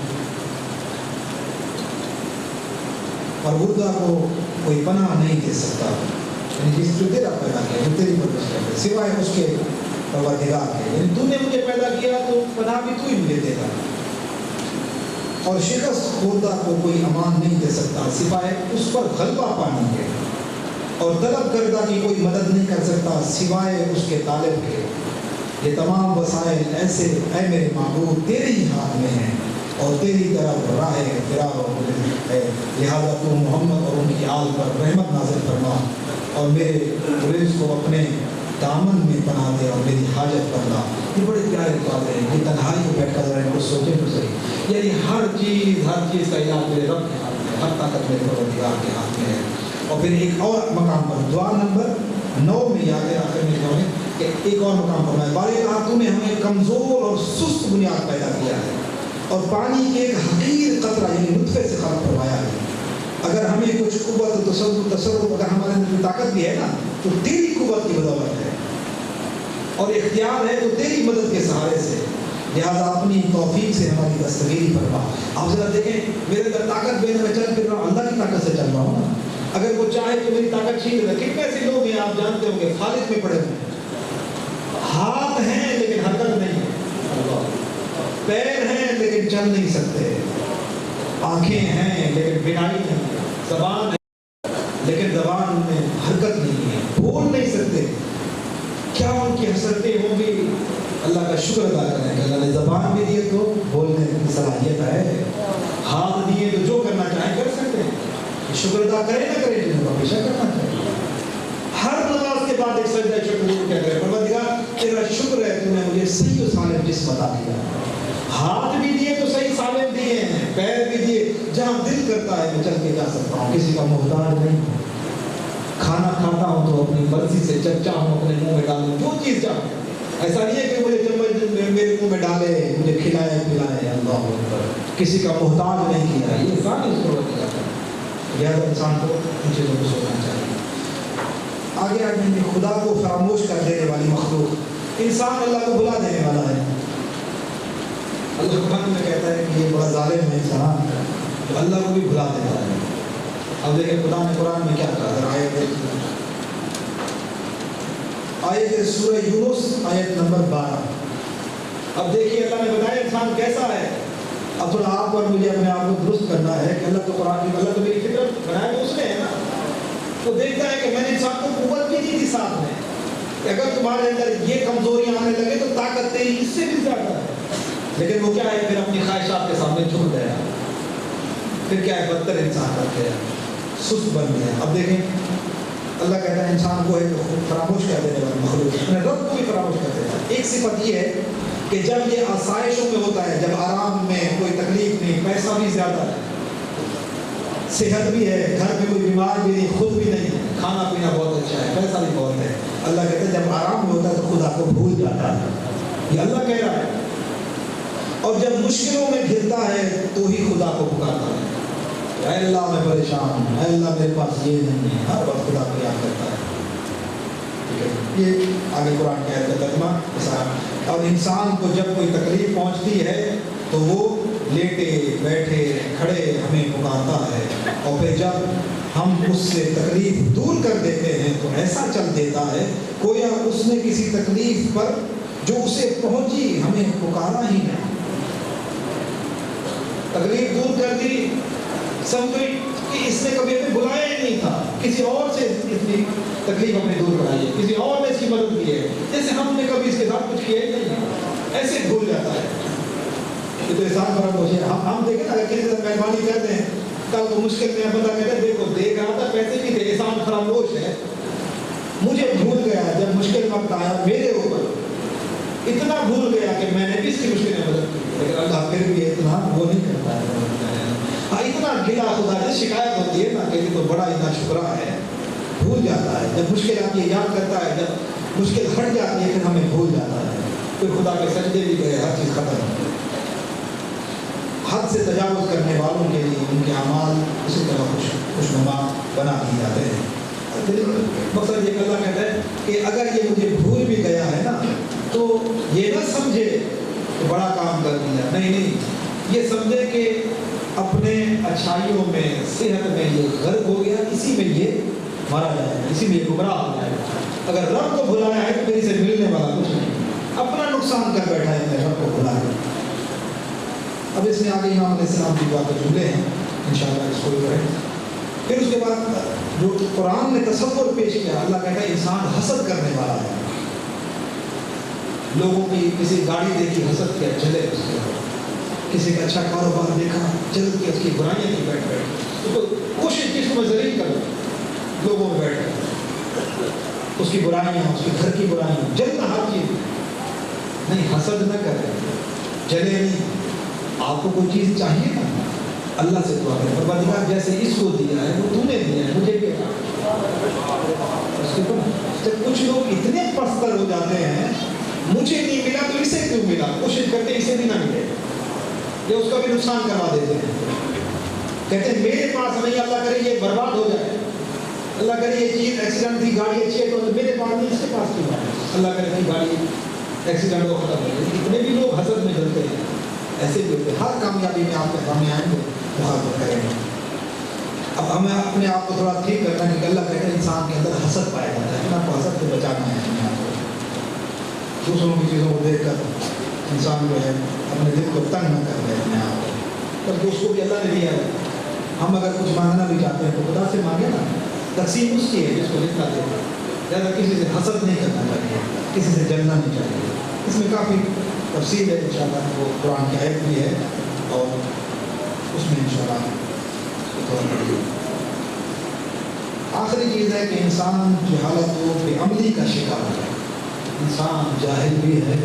[SPEAKER 1] پروردگار کو کوئی پناہ نہیں دے سکتا, یعنی جس جو تیرا پیدا کیا, جو تیری پرورش کرتا ہے, سوائے اس کے پروردگار کے. یعنی تو نے مجھے پیدا کیا تو پناہ بھی تو ہی مجھے دے گا. اور شکست خوردہ کو کوئی امان نہیں دے سکتا سوائے اس پر غلبہ پانے کے, اور طلب کردہ کی کوئی مدد نہیں کر سکتا سوائے اس کے طالب کے. یہ تمام وسائل ایسے اے میرے معبود تیرے ہی ہاتھ میں ہیں, اور تیری طرف راہ فرار ہے, لہذا تو محمد اور ان کی آل پر رحمت نازل فرما, اور میرے رزق کو اپنے دامن میں پناہ دے, اور میری حاجت بدلا. یہ بڑے پیارے باتیں ہیں, یہ تنہائی کو بیٹھ کر ذرا کو سوچیں تو صحیح. یعنی ہر چیز کا علاج میرے رب کے ہاتھ میں, ہر طاقت میرے پروردگار کے ہاتھ میں ہے. اور پھر ایک اور مقام پر دعا نمبر 9 میں یاد ہے آخر میں کہوں کہ ایک اور مقام پر میں بارے کہا, تو نے ہمیں کمزور اور سست بنیاد پیدا کیا ہے, اور پانی کے ایک حقیر قطرہ یعنی نطفے سے خلق فرمایا ہے. اگر ہمیں کچھ قوت و تصرف اگر ہمارے اندر طاقت بھی ہے نا تو تیری قوت کی بدولت ہے, اور اختیار ہے تو تیری مدد کے سہارے سے. لہٰذا اپنی توفیق سے ہماری دستگیری فرما. آپ ذرا دیکھیں, میرے اندر طاقت بھی ہے, میں چل پھر رہا ہوں, اللہ کی طاقت سے چل رہا ہوں نا. اگر وہ چاہے تو میری طاقت چھین لے. کتنے ایسے لوگ ہیں آپ جانتے ہوں گے خالص میں پڑے ہوئے, ہاتھ ہیں لیکن حرکت نہیں ہے, پیر ہیں لیکن چل نہیں سکتے, آنکھیں ہیں لیکن بینائی نہیں ہے, زبان ہے لیکن زبان میں حرکت نہیں ہے, بول نہیں سکتے. کیا ان کی حسرتیں ہوں گی. اللہ کا شکر ادا کریں کہ اللہ نے زبان بھی دی تو بولنے کی صلاحیت ہے, ہاتھ دیے تو جو کرنا چاہیں کر سکتے ہیں. شکر ادا کریں نہ کریں جنہوں کو ہمیشہ کرنا چاہیے. ہر نماز کے بعد ایک سجدہ شکر ضرور کیا کرے, پروردگار تیرا شکر ہے تو نے مجھے صحیح و سالم جسم عطا کیا, ہاتھ بھی دیے تو صحیح سالم دیے ہیں, پیر بھی دیے, جہاں دل کرتا ہے میں چل کے جا سکتا ہوں, کسی کا محتاج نہیں ہوں. کھانا کھاتا ہوں تو اپنی مرضی سے جب چاہوں اپنے منہ میں ڈالوں جو چیز چاہوں. ایسا نہیں ہے کہ مجھے چمچ میرے منہ میں ڈالے, مجھے کھلائے پلائے. اللہ اکبر, کسی کا محتاج نہیں کیا. یہ انسان اس کو کیا ہے, لہٰذا انسان کو ان چیزوں کو سوچنا چاہیے. آگے آگے کہ خدا کو فراموش کر دینے والی مخلوق, انسان اللہ کو بھلا دینے والا ہے. اللہ قرآن میں کہتا ہے کہ یہ بڑا ظالم ہے انسان, تو اللہ کو بھی بھلا دیتا ہے۔ اب دیکھیں خدا نے قرآن میں کیا کہا، اگر آیت سورہ یونس آیت نمبر 12۔ اب دیکھیے اللہ نے بتایا انسان کیسا ہے۔ اب تھوڑا آپ اور مجھے اپنے آپ کو درست کرنا ہے کہ اللہ تو قرآن کی، اللہ تو میری فطرت بنایا تو اس نے ہے نا، تو دیکھتا ہے کہ میں نے انسان کو قوت بھی دی تھی ساتھ میں کہ اگر تمہارے اندر یہ کمزوریاں آنے لگے تو طاقت تیری اس سے بھی زیادہ ہے، لیکن وہ کیا ہے پھر اپنی خواہشات کے سامنے جھک گیا، پھر کیا ہے بدتر انسان بن گیا، سست بن گیا۔ اب دیکھیں اللہ کہتا ہے انسان کو ہے جو فراموش کر دینے والا مخلوق، اپنے رب کو بھی فراموش کر دیتا ہے۔ ایک صفت یہ ہے کہ جب یہ آسائشوں میں ہوتا ہے، جب آرام میں کوئی تکلیف نہیں، پیسہ بھی زیادہ ہے، صحت بھی ہے، گھر میں کوئی بیمار بھی نہیں، خود بھی نہیں، کھانا پینا بہت اچھا ہے، پیسہ بھی بہت ہے، اللہ کہتا ہے جب آرام میں ہوتا ہے تو خدا کو بھول جاتا ہے، یہ اللہ کہہ رہا ہے۔ اور جب مشکلوں میں گھرتا ہے تو ہی خدا کو پکارتا ہے، اے اللہ میں پریشان ہوں، اے اللہ میرے پاس یہ نہیں ہے، ہر وقت خدا کو یاد کرتا ہے۔ یہ آگے قرآن کی آیت کا ترجمہ۔ اور انسان کو جب کوئی تکلیف پہنچتی ہے تو وہ لیٹے بیٹھے کھڑے ہمیں پکارتا ہے، اور پھر جب ہم اس سے تکلیف دور کر دیتے ہیں تو ایسا چل دیتا ہے گویا اس نے کسی تکلیف پر جو اسے پہنچی ہمیں پکارا ہی نہیں۔ تکلیف دور کر دی، سمجھو کہ اس نے کبھی ہمیں بلایا ہی نہیں تھا، کسی اور سے اتنی تکلیف ہم نے دور کرائی ہے، کسی اور نے اس کی مدد کی ہے، جیسے ہم نے کبھی اس کے ساتھ کچھ کیا ہی نہیں، ایسے بھول جاتا ہے۔ یہ تو احسان فراموش ہے۔ ہم دیکھیں نا، اگر کسی سے مہربانی کرتے ہیں، کل کو مشکل میں بندہ کہتا ہے دیکھو دیکھ رہا تھا پیسے بھی تھے، احسان فراموش ہے، مجھے بھول گیا جب مشکل وقت آیا میرے اوپر، اتنا بھول گیا کہ میں نے بھی اس کی مشکل میں مدد کی، لیکن اللہ پھر بھی اتنا وہ نہیں کرتا ہے۔ ہاں اتنا گلا خدا سے شکایت ہوتی ہے نا کہ یہ تو بڑا اتنا شکرا ہے، بھول جاتا ہے جب مشکل آتی ہے، یاد کرتا ہے، جب مشکل ہٹ جاتی ہے پھر ہمیں بھول جاتا ہے، پھر خدا کے سجدے بھی گئے، ہر چیز ختم ہو گئی۔ حد سے تجاوز کرنے والوں کے لیے ان کے اعمال اسی طرح خوشنما بنا دیے جاتے ہیں۔ مقصد یہ اللہ کہتا ہے کہ اگر یہ مجھے بھول بھی گیا ہے نا تو یہ نہ سمجھے کہ بڑا کام کر دیا، نہیں، یہ سمجھے کہ اپنے اچھائیوں میں، صحت میں یہ غرق ہو گیا، اسی میں یہ مارا جائے گا، اسی میں یہ گمراہ ہو جائے گا۔ اگر رب کو بلایا ہے تو میری سے ملنے والا کچھ نہیں، اپنا نقصان کر بیٹھا ہے میں رب کو بلا کے۔ اب اس میں آگے امام علیہ السلام کی باتیں جملے ہیں، انشاءاللہ اس کو بھی کریں۔ پھر اس کے بعد جو قرآن نے تصور پیش کیا، اللہ کہتا ہے انسان حسد کرنے والا ہے، لوگوں کی کسی گاڑی دیکھی حسد کیا، چلے اس کے، کسی کا اچھا کاروبار دیکھا چل کے اس کی برائیاں کی بیٹھ تو کوشش کی اس کو میں ذلیل کروں، لوگوں میں بیٹھ کر اس کی برائیاں، اس کے گھر کی برائیاں، جلنا ہر چیز نہیں، حسد نہ کرے، جلے نہیں۔ آپ کو کوئی چیز چاہیے نا، اللہ سے دعا کریں، پروردگار جیسے اس کو دیا ہے وہ تو نے دیا ہے، مجھے بھی جب کچھ لوگ اتنے پستر ہو جاتے ہیں، مجھے نہیں ملا تو اسے کیوں ملا، کوشش کرتے اسے بھی نہ ملے، یہ اس کا بھی نقصان کروا دیتے ہیں، کہتے ہیں میرے پاس نہیں، اللہ کرے یہ برباد ہو جائے، اللہ کرے یہ چیز ایکسیڈنٹ تھی، گاڑی اچھی ہے تو میرے پاس نہیں، اس کے پاس کیوں ہے، اللہ کرے کہ گاڑی ایکسیڈنٹ کو ختم ہو جائے۔ اتنے بھی لوگ حسد میں جلتے ہیں، ایسے بھی ہوتے ہیں، ہر کامیابی میں آپ کے سامنے آئیں گے مخالفت کریں گے۔ اب ہمیں اپنے آپ کو تھوڑا ٹھیک کرنا ہے کہ اللہ کہتے ہیں انسان کے اندر حسد پایا جاتا ہے، اپنے آپ کو حسد سے بچانا ہے، اپنے آپ کو دوسروں کی چیزوں کو دیکھ کر انسان جو ہے اپنے دل کو تنگ نہ کر دے اپنے آپ کو، بلکہ اس کو بھی اللہ نے دیا ہے۔ ہم اگر کچھ مانگنا بھی چاہتے ہیں تو خدا سے مانگے نا، تقسیم اس کی ہے جس کو جتنا دے گا، زیادہ کسی سے حسد نہیں کرنا چاہیے، کسی سے جلنا نہیں چاہیے۔ اس میں کافی تفصیل ہے، انشاءاللہ وہ قرآن کی آیت بھی ہے اور اس میں انشاءاللہ آخری چیز ہے کہ انسان جہالت و بے عملی کا شکار ہے، انسان جاہل بھی ہے،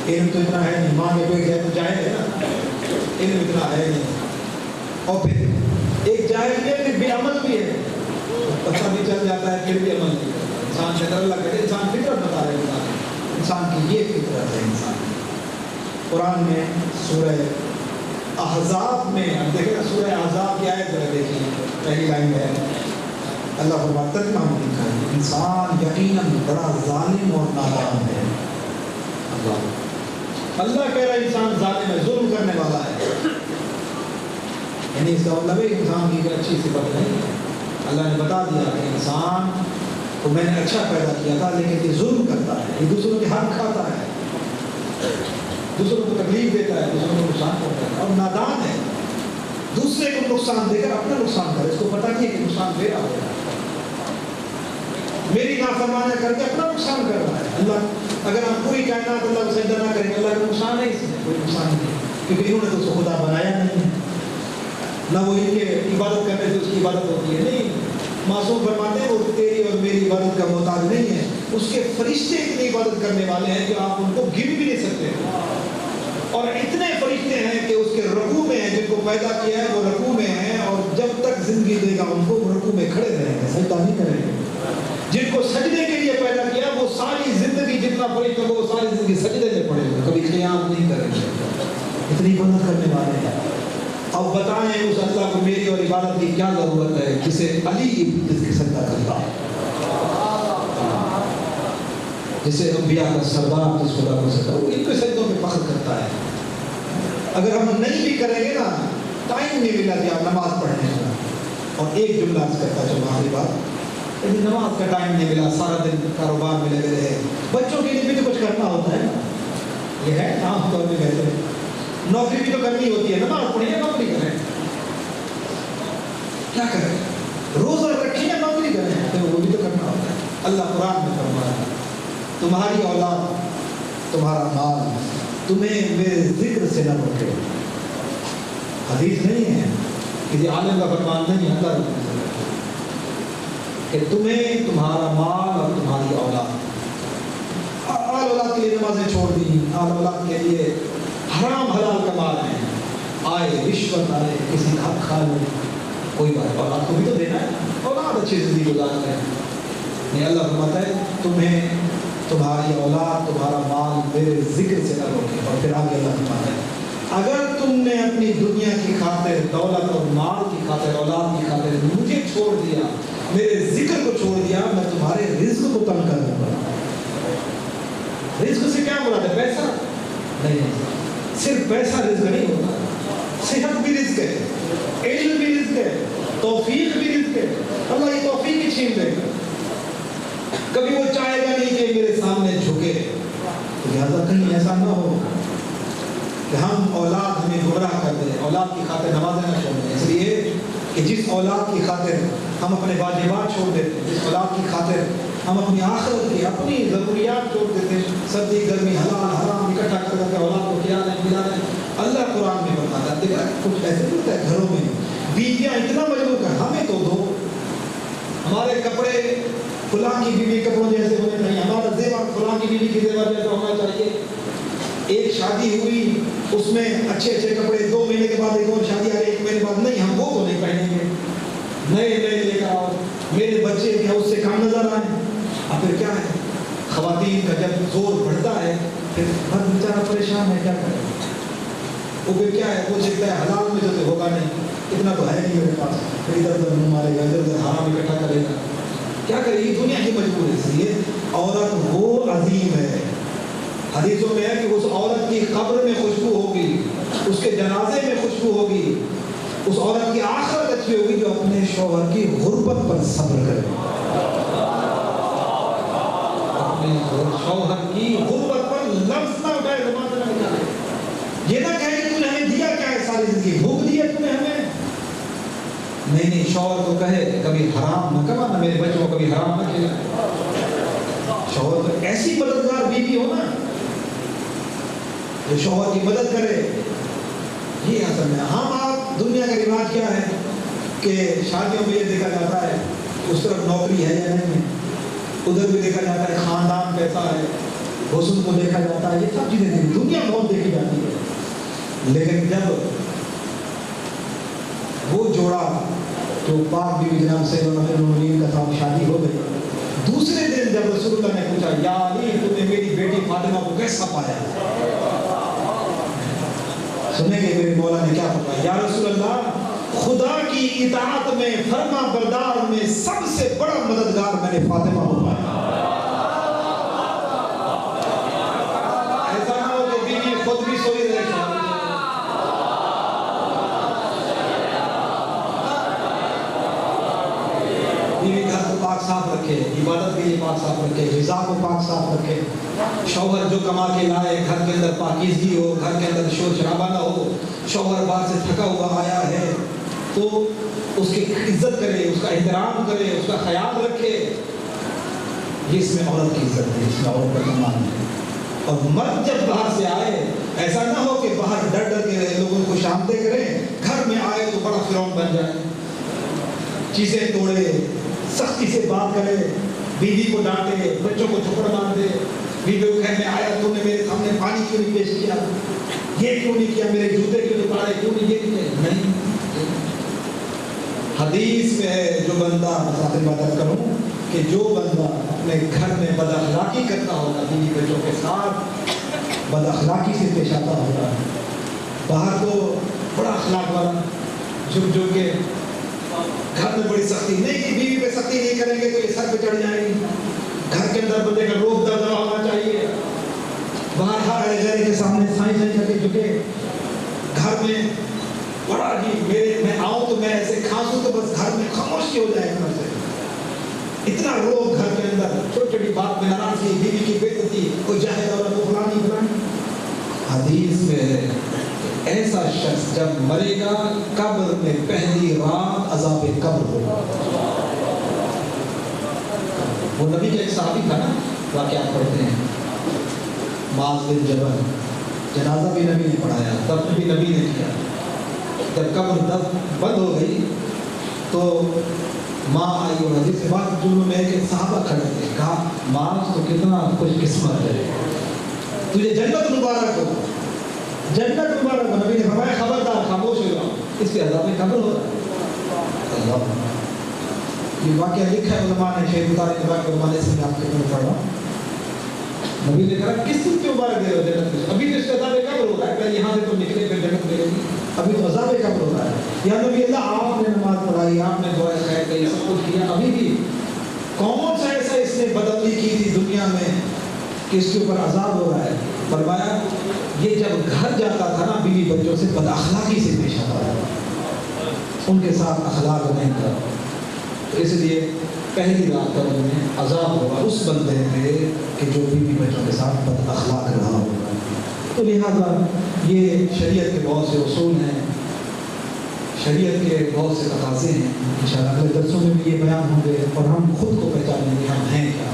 [SPEAKER 1] علم تو اتنا ہے نہیں، ماں کے کوئی گئے تو جاہل ہے نا، علم اتنا ہے نہیں، اور پھر ایک جاہل ہے پھر بے عمل بھی ہے، پتہ بھی چل جاتا ہے پھر بھی عمل نہیں کرتا۔ انسان سے اللہ کہتے انسان فطرت بتا رہے ہیں، انسان کی یہ فطرت ہے۔ انسان قرآن میں سورہ احزاب میں اب دیکھیں نا، سورہ احزاب کی آیت ذرا دیکھیے، پہلی لائن میں ہے اللہ فرماتا ہے انسان یقیناً بڑا ظالم اور نادان ہے۔ اللہ کہہ رہا ہے انسان ظالم ہے، ظلم کرنے والا ہے، یعنی اس کا مطلب ہے انسان کی اچھی صفت نہیں ہے. اللہ نے بتا دیا کہ انسان کو میں نے اچھا پیدا کیا تھا لیکن یہ ظلم کرتا ہے, یہ دوسروں کے حق کھاتا ہے, دوسروں کو تکلیف دیتا ہے, دوسروں کو نقصان کرتا ہے اور نادان ہے. دوسرے کو نقصان دے کر اپنا نقصان کرے, اس کو پتہ نہیں ہے کہ نقصان میرا ہو رہا ہے, میری نافرمانی کر کے اپنا نقصان کر رہا ہے. اللہ اگر ہم پوری کائنات اللہ کو سجدہ نہ کریں, اللہ کا نقصان ہے, اس میں کوئی نقصان نہیں, کیونکہ انہوں نے تو اس کو خدا بنایا نہیں ہے, نہ وہ ان کے عبادت کرنے سے اس کی عبادت ہوتی ہے. نہیں, معصوم فرماتے ہیں وہ تیری اور میری عبادت کا محتاج نہیں ہے, اس کے فرشتے اتنی عبادت کرنے والے ہیں کہ آپ ان کو گن بھی نہیں سکتے, اور اتنے فرشتے ہیں کہ اس کے رکوع میں ہیں, جن کو پیدا کیا ہے وہ رکوع میں ہیں, اور جب تک زندگی دے گا ان کو رکوع میں کھڑے رہیں گے, سجدہ نہیں کریں گے. جن کو سجدے کے لیے پیدا کیا وہ ساری زندگی جتنا فرشتوں کو وہ ساری زندگی سجدے میں پڑے گے, کبھی قیام نہیں کریں گے, اتنی عبادت کرنے والے ہیں. اب بتائیں اس اللہ کو میری اور عبادت کی کیا ضرورت ہے جسے علی جس کی سجدہ کرتا ہے, جسے انبیاء کا سردار جس خدا کو سجدہ, وہ ان کے سجدوں میں فخر کرتا ہے. اگر ہم نہیں بھی کریں گے نا, ٹائم نہیں ملا کہ آپ نماز پڑھنے کا. اور ایک جملہ عرض کرتا ہے, جو آخری بات, لیکن نماز کا ٹائم نہیں ملا, سارا دن کاروبار میں لگے رہے. بچوں کے لیے بھی تو کچھ کرنا ہوتا ہے, یہ ہے عام طور پہ کہتے ہیں نوکری بھی تو کرنی ہوتی ہے, نماز پڑھیں نوکری کریں, کیا کریں, روزہ رکھیں یا نوکری کریں, تو وہ بھی تو کرنا ہوتا ہے. اللہ قرآن میں فرمایا ہے تمہاری اولاد تمہارا مال تمہیں میرے ذکر سے نہ روکے. حدیث نہیں ہے, کسی عالم کا فرمان نہیں ہے, اللہ کہ تمہیں تمہارا مال اور تمہاری اولاد, آل اولاد کے لیے نمازیں چھوڑ دی, آل اولاد کے لیے حرام حلال کما رہے ہیں, آئے رشوت آئے, کسی کا حق کھا لے, کوئی بات, اولاد کو بھی تو دینا ہے, اولاد اچھی زندگی گزار رہے ہیں. نہیں, اللہ فرماتا ہے تمہیں تمہاری اولاد تمہارا مال میرے ذکر سے نہ روکے. اور پھر آگے اللہ فرماتا ہے اگر تم نے اپنی دنیا کی خاطر, دولت اور مال کی خاطر, اولاد کی خاطر مجھے چھوڑ دیا, میرے ذکر کو چھوڑ دیا, میں تمہارے رزق کو تنگ کر دوں گا. رزق سے کیا مراد ہے, پیسہ نہیں, صرف پیسہ رزق نہیں ہوتا, صحت بھی رزق ہے, علم بھی رزق ہے, توفیق بھی رزق ہے. اللہ یہ توفیق ہی چھین دے گا. کبھی وہ چاہے گا نہیں کہ میرے سامنے جھکے, لہٰذا کہیں ایسا نہ ہو کہ ہم اولاد ہمیں گمراہ کر دیں, اولاد کی خاطر نمازیں نہ چھوڑ دیں. اس لیے کہ جس اولاد کی خاطر ہم اپنے واجبات چھوڑ دیتے ہیں, جس اولاد کی خاطر ہم اپنی آخرت کی اپنی ضروریات چھوڑ دیتے ہیں, سردی گرمی حلال حرام اکٹھا کر کے اولاد کو کھلا دیں. اللہ قرآن میں بتاتا ہے, دیکھا کچھ ایسے ہوتا ہے گھروں میں بیویاں اتنا مجبور کر, ہمیں تو دو, ہمارے کپڑے فلاں کی بیوی کپڑوں جیسے ہونے چاہیے, ہمارا زیور فلاں کی بیوی کے زیور جیسا ہونا چاہیے. ایک شادی ہوئی اس میں اچھے اچھے کپڑے, 2 مہینے کے بعد ایک اور شادی آ رہی, 1 مہینے بعد نہیں ہم وہ تو نہیں پہنیں گے, نئے نئے لے کر آؤ, میرے بچے کیا اس سے کام نظر آئے. اب پھر کیا ہے, خواتین کا جب زور بڑھتا ہے پھر ہر بیچارہ پریشان ہے, کیا کرے. وہ پھر کیا ہے, وہ دیکھتا ہے حلال میں جو ہوگا نہیں, اتنا تو ہے نہیں میرے پاس, پھر ادھر ادھر منہ مارے گا, ادھر ادھر حرام اکٹھا کرے گا. کیا کرے, یہ دنیا کی مجبور ہے. اس لیے عورت وہ عظیم ہے, حدیثوں میں ہے کہ اس عورت کی قبر میں خوشبو ہوگی, اس کے جنازے میں خوشبو ہوگی, اس عورت کی آخرت اچھی ہوگی جو اپنے شوہر کی غربت پر صبر کرے. اپنے شوہر کی غربت پر لفظ نہ اٹھائے, زبان سے نہ نکالے, یہ نہ کہے کہ تو نے ہمیں دیا کیا ہے, ساری زندگی بھوک دی ہے تو نے ہمیں. نہیں, شوہر کو کہے کبھی حرام نہ کمانا, میرے بچوں کو کبھی حرام نہ کھلانا. شوہر کو ایسی مددگار بیوی ہو نا جو شوہر کی مدد کرے. یہ اصل میں ہم آپ دنیا کا رواج کیا ہے کہ شادیوں میں یہ دیکھا جاتا ہے اس طرف نوکری ہے یا نہیں, ادھر بھی دیکھا جاتا ہے خاندان کیسا ہے, حسن کو دیکھا جاتا ہے, یہ سب چیزیں دنیا بہت دیکھی جاتی ہے. لیکن جب وہ جوڑا جو پاک بیوی جناب سیدنا امیر المومنین کا تھا, شادی ہو گئی, دوسرے دن جب رسول اللہ نے پوچھا یا علی تم نے میری بیٹی فاطمہ کو کیسا پایا, سنیں گے میرے مولا نے کیا فرمایا, یا رسول اللہ خدا کی اطاعت میں فرما بردار میں سب سے بڑا مددگار میں نے فاطمہ کو پایا. ایسا نہ ہو کہ بیوی خود بھی سوئی رہے, رکھے, عبادت کے لیے پاک صاف رکھے, غذا کو پاک صاف رکھے. شوہر جو کما کے لائے گھر کے اندر پاکیزگی ہو, گھر کے اندر شور شرابہ نہ ہو. شوہر باہر سے تھکا ہوا آیا ہے تو اس کی عزت کرے, اس کا احترام کرے, اس کا خیال رکھے. یہ اس میں عورت کی عزت ہے, اس میں عورت کا سامان ہے. اور مرد جب باہر سے آئے ایسا نہ ہو کہ باہر ڈر ڈر کے لوگوں کو شامتے کرے, گھر میں آئے تو بڑا فرعون بن جائے, چیزیں توڑے, سختی سے بات کرے, بیوی کو ڈانٹے, بچوں کو تھپڑ مار دے. بیوی کو کہنے آیا تو نے میرے سامنے پانی کیوں نہیں پیش کیا, یہ کیوں نہیں کیا, میرے جوتے کیوں نہیں پڑے, کیوں نہیں, یہ نہیں. حدیث میں ہے جو بندہ, مسافر بات کروں کہ جو بندہ اپنے گھر میں بد اخلاقی کرتا ہوگا, بیوی بچوں کے ساتھ بد اخلاقی سے پیش آتا ہوگا, باہر تو بڑا اخلاق والا جھک جھک کے, گھر میں بڑی سختی نہیں کی, بیوی پہ سختی نہیں کریں گے تو یہ سر پہ چڑھ جائے گی. گھر کے اندر بندے کا روح دردہ ہونا چاہیے, باہر ہر غیر کے سامنے سائیں سائیں کر کے جھکے. گھر میں بڑا جی میں آؤں تو میں ایسے کھانسوں تو بس گھر میں خاموشی ہو جائے گھر سے. اتنا روح گھر کے اندر, چھوٹی چھوٹی بات میں ناراضگی, بیوی کی بے عزتی, کوئی جاہل عورت کو فلانی فلانی. حدیث میں ایسا شخص جب مرے گا قبر میں پہلی رات عذاب قبر ہوگا. وہ نبی کا ایک صحابی تھا نا, واقعات پڑھتے ہیں, معاذ بن جبل, جنازہ بھی نبی نے پڑھایا, دفن بھی نبی نے کیا. جب قبر بند ہو گئی تو ماں آئی اور حدیث کے بعد جنہوں میں کہ صحابہ کھڑے تھے, کہا معاذ تو کتنا خوش قسمت ہے, تجھے جنت مبارک ہو, جنت مبارک ہو. نبی نے فرمایا خبردار خاموش ہو جاؤ, اس پہ عذاب قبر ہو رہا ہے. اللہ, یہ واقعہ لکھا ہے علماء نے, شیخ بطاری کے علماء نے, سے آپ کے پڑھ رہا ہوں. نبی نے کہا کس چیز کے مبارک دے رہے ہو جنت میں, ابھی تو اس کا عذاب قبر ہو رہا ہے, پہلے یہاں سے تو نکلے پھر جنت ملے گی, ابھی تو عذاب قبر ہو رہا ہے. یا نبی اللہ آپ نے نماز پڑھائی, آپ نے دعائیں خیر کی, سب کچھ کیا, ابھی بھی کون سا ایسا اس نے بدعملی کی تھی دنیا میں کہ اس کے اوپر عذاب ہو رہا ہے. فرمایا یہ جب گھر جاتا تھا نا, بیوی بچوں سے بد اخلاقی سے پیش آتا تھا, ان کے ساتھ اخلاق نہیں تھا. اس لیے پہلی رات کا انہیں عذاب ہوگا اس بندے پہ کہ جو بیوی بچوں کے ساتھ بد اخلاق رہا ہوگا. تو لہٰذا یہ شریعت کے بہت سے اصول ہیں, شریعت کے بہت سے تقاضے ہیں. انشاءاللہ اگلے درسوں میں بھی یہ بیان ہوں گے اور ہم خود کو پہچانیں گے ہم ہیں کیا.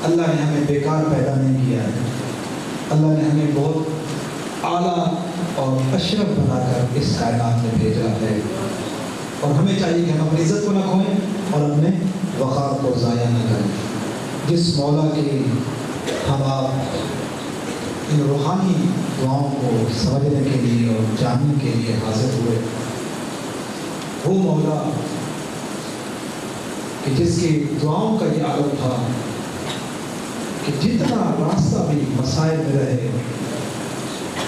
[SPEAKER 1] اللہ نے ہمیں بیکار پیدا نہیں کیا ہے, اللہ نے ہمیں بہت اعلیٰ اور اشرف بنا کر اس کائنات میں بھیجا ہے. اور ہمیں چاہیے کہ ہم اپنی عزت کو نہ کھوئیں اور اپنے وقار کو ضائع نہ کریں. جس مولا کی ہم آپ ان روحانی دعاؤں کو سمجھنے کے لیے اور جاننے کے لیے حاضر ہوئے, وہ مولا کہ جس کی دعاؤں کا یہ عالم تھا کہ جتنا راستہ بھی مسائل میں رہے,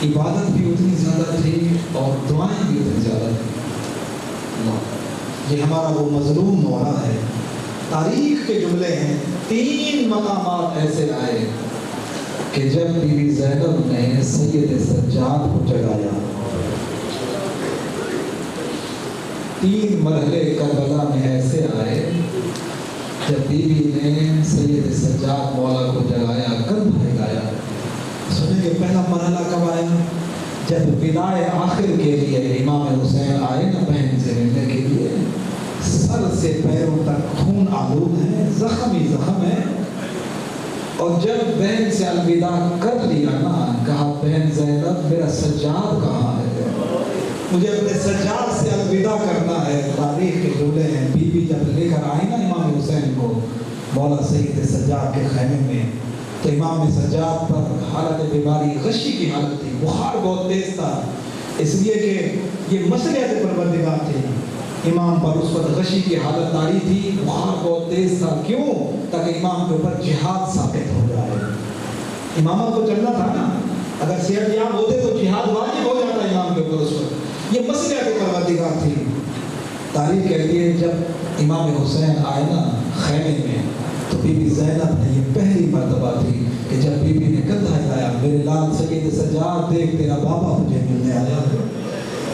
[SPEAKER 1] عبادت بھی اتنی زیادہ تھی اور دعائیں بھی اتنی زیادہ تھیں. یہ ہمارا وہ مظلوم مولا ہے. تاریخ کے جملے ہیں, 3 مقامات ایسے آئے کہ جب بی بی زینب نے سید سجاد کو جگایا, 3 مرحلے کربلا میں ایسے آئے جب بی بی نے سید سجاد مولا کو جگایا, کب بھگایا. سنیں کہ پہلا مرحلہ کب آیا, جب وداع آخر کے لیے امام حسین آئے نا بہن سے ملنے کے لیے, سر سے پیروں تک خون آلود ہے, زخم ہی زخم ہے. اور جب بہن سے الوداع کر لیا نا, کہا بہن زینب میرا سجاد کہاں ہے, مجھے اپنے سجاد سے الوداع کرنا ہے. تاریخ کے جملے ہیں, بی بی جب لے کر آئی نا امام حسین کو مولا سید سجاد کے خیمے میں, تو امام سجاد پر حالت بیماری غشی کی حالت تھی, بخار بہت تیز تھا, اس لیے کہ یہ مصلحت پروردگار تھی. امام پر اس وقت غشی کی حالت طاری تھی, بخار بہت تیز تھا. کیوں؟ تاکہ امام کے اوپر جہاد ثابت ہو جائے. امامہ کو چلنا تھا نا, اگر صحت یاب ہوتے تو جہاد واجب ہو جاتا امام کے اوپر اس وقت. یہ مصلحت پروردگار تھی. تاریخ کہتی ہے جب امام حسین آئے نا خیمے میں, تو بی بی زینب نے یہ پہلی مرتبہ تھی کہ جب بی بی نے کندھا ہلایا, میرے لال سید سجاد دیکھ تیرا بابا مجھے ملنے آیا.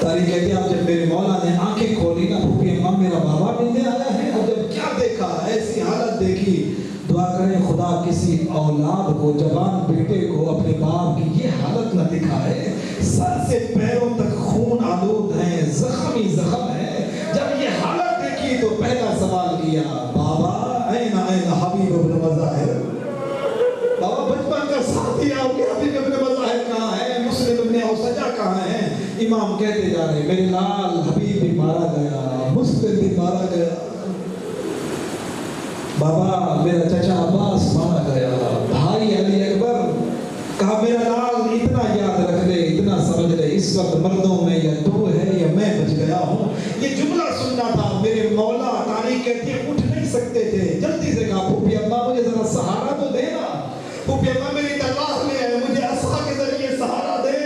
[SPEAKER 1] تاریخ کہتی ہے اب جب میرے مولا نے آنکھیں کھولی نا, پھوپھی اماں میرا بابا ملنے آیا ہے. اب جب کیا دیکھا, ایسی حالت دیکھی کرے خدا کسی اولاد کو، جوان بیٹے کو اپنے باپ کی یہ حالت نہ دکھائے، سر سے پیروں تک خون آلود ہیں، زخم ہی زخم ہے۔ جب یہ حالت دیکھی تو پہلا سوال کیا، بابا این حبیب ابن مظاہر، بابا بچپن کا ساتھی آپ کے حبیب ابن مظاہر کہاں ہے، مسلم ابن اوسجہ کہاں ہے؟ امام کہتے جا رہے، میرے لال حبیب بھی مارا گیا، مسلم بھی مارا گیا، بابا میرا چچا عباس مارا گیا، بھائی علی اکبر۔ کہا میرا لال اتنا یاد رکھ لے، اتنا سمجھ لے، اس وقت مردوں میں یا تو ہے یا میں بچ گیا ہوں۔ یہ جملہ سننا تھا، میرے مولا تاریخ کہتی ہے اٹھ نہیں سکتے تھے، جلدی سے کہا پھوپھی اماں مجھے ذرا سہارا تو دینا، پھوپھی اماں میری تلوار لے آئے، مجھے عصا کے ذریعے سہارا دے۔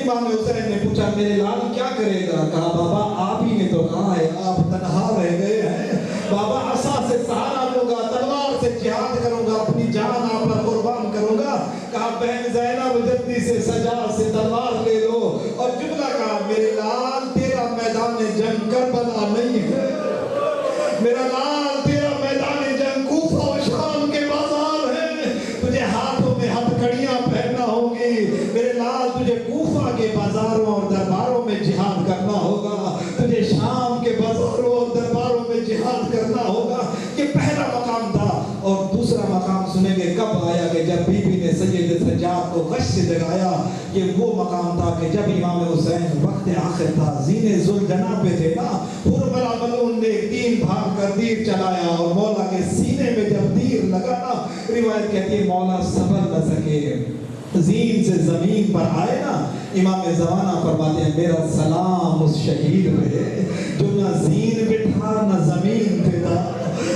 [SPEAKER 1] امام حسین نے پوچھا میرے لال کیا کرے گا؟ کہا بابا آپ ہی نے تو کہا ہے آپ تنہا رہ گئے ہیں، بابا عصا سے سہارا لوں گا، تلوار سے جہاد کروں گا، اپنی جان آپ پر قربان کروں گا۔ کہا بہن زینب جلدی سے سجاد سے تلوار لے لو، اور جملہ کہا میرے لال تیرا میدان جنگ کربلا نہیں ہے، میرا لال تیرا میدان جنگ کوفہ و شام کے بازار ہے، تجھے ہاتھوں میں ہتھکڑیاں پہننا ہوگی، میرے لال تجھے کوفہ کے بازاروں اور درباروں میں جہاد کرنا ہوگا، تجھے شام کے بازاروں اور درباروں میں جہاد کرنا ہوگا۔ یہ پہلا مقام تھا۔ اور دوسرا مقام سنیں گے کب آیا کہ جب بی بی نے سید سجاد کو غش سے جگایا، یہ وہ مقام تھا کہ جب امام حسین وقت آخر تھا، زین ذوالجناح پہ تھے نا، حرملہ ملعون نے تین بھاگ کر تیر چلایا اور مولا کے سینے میں جب تیر لگا نا، روایت کہتی ہے مولا صبر نہ سکے، زین سے زمین پر آئے نا، امام زمانہ فرماتے ہیں میرا سلام اس شہید پہ جو نہ زین پہ تھا نہ زمین پہ تھا۔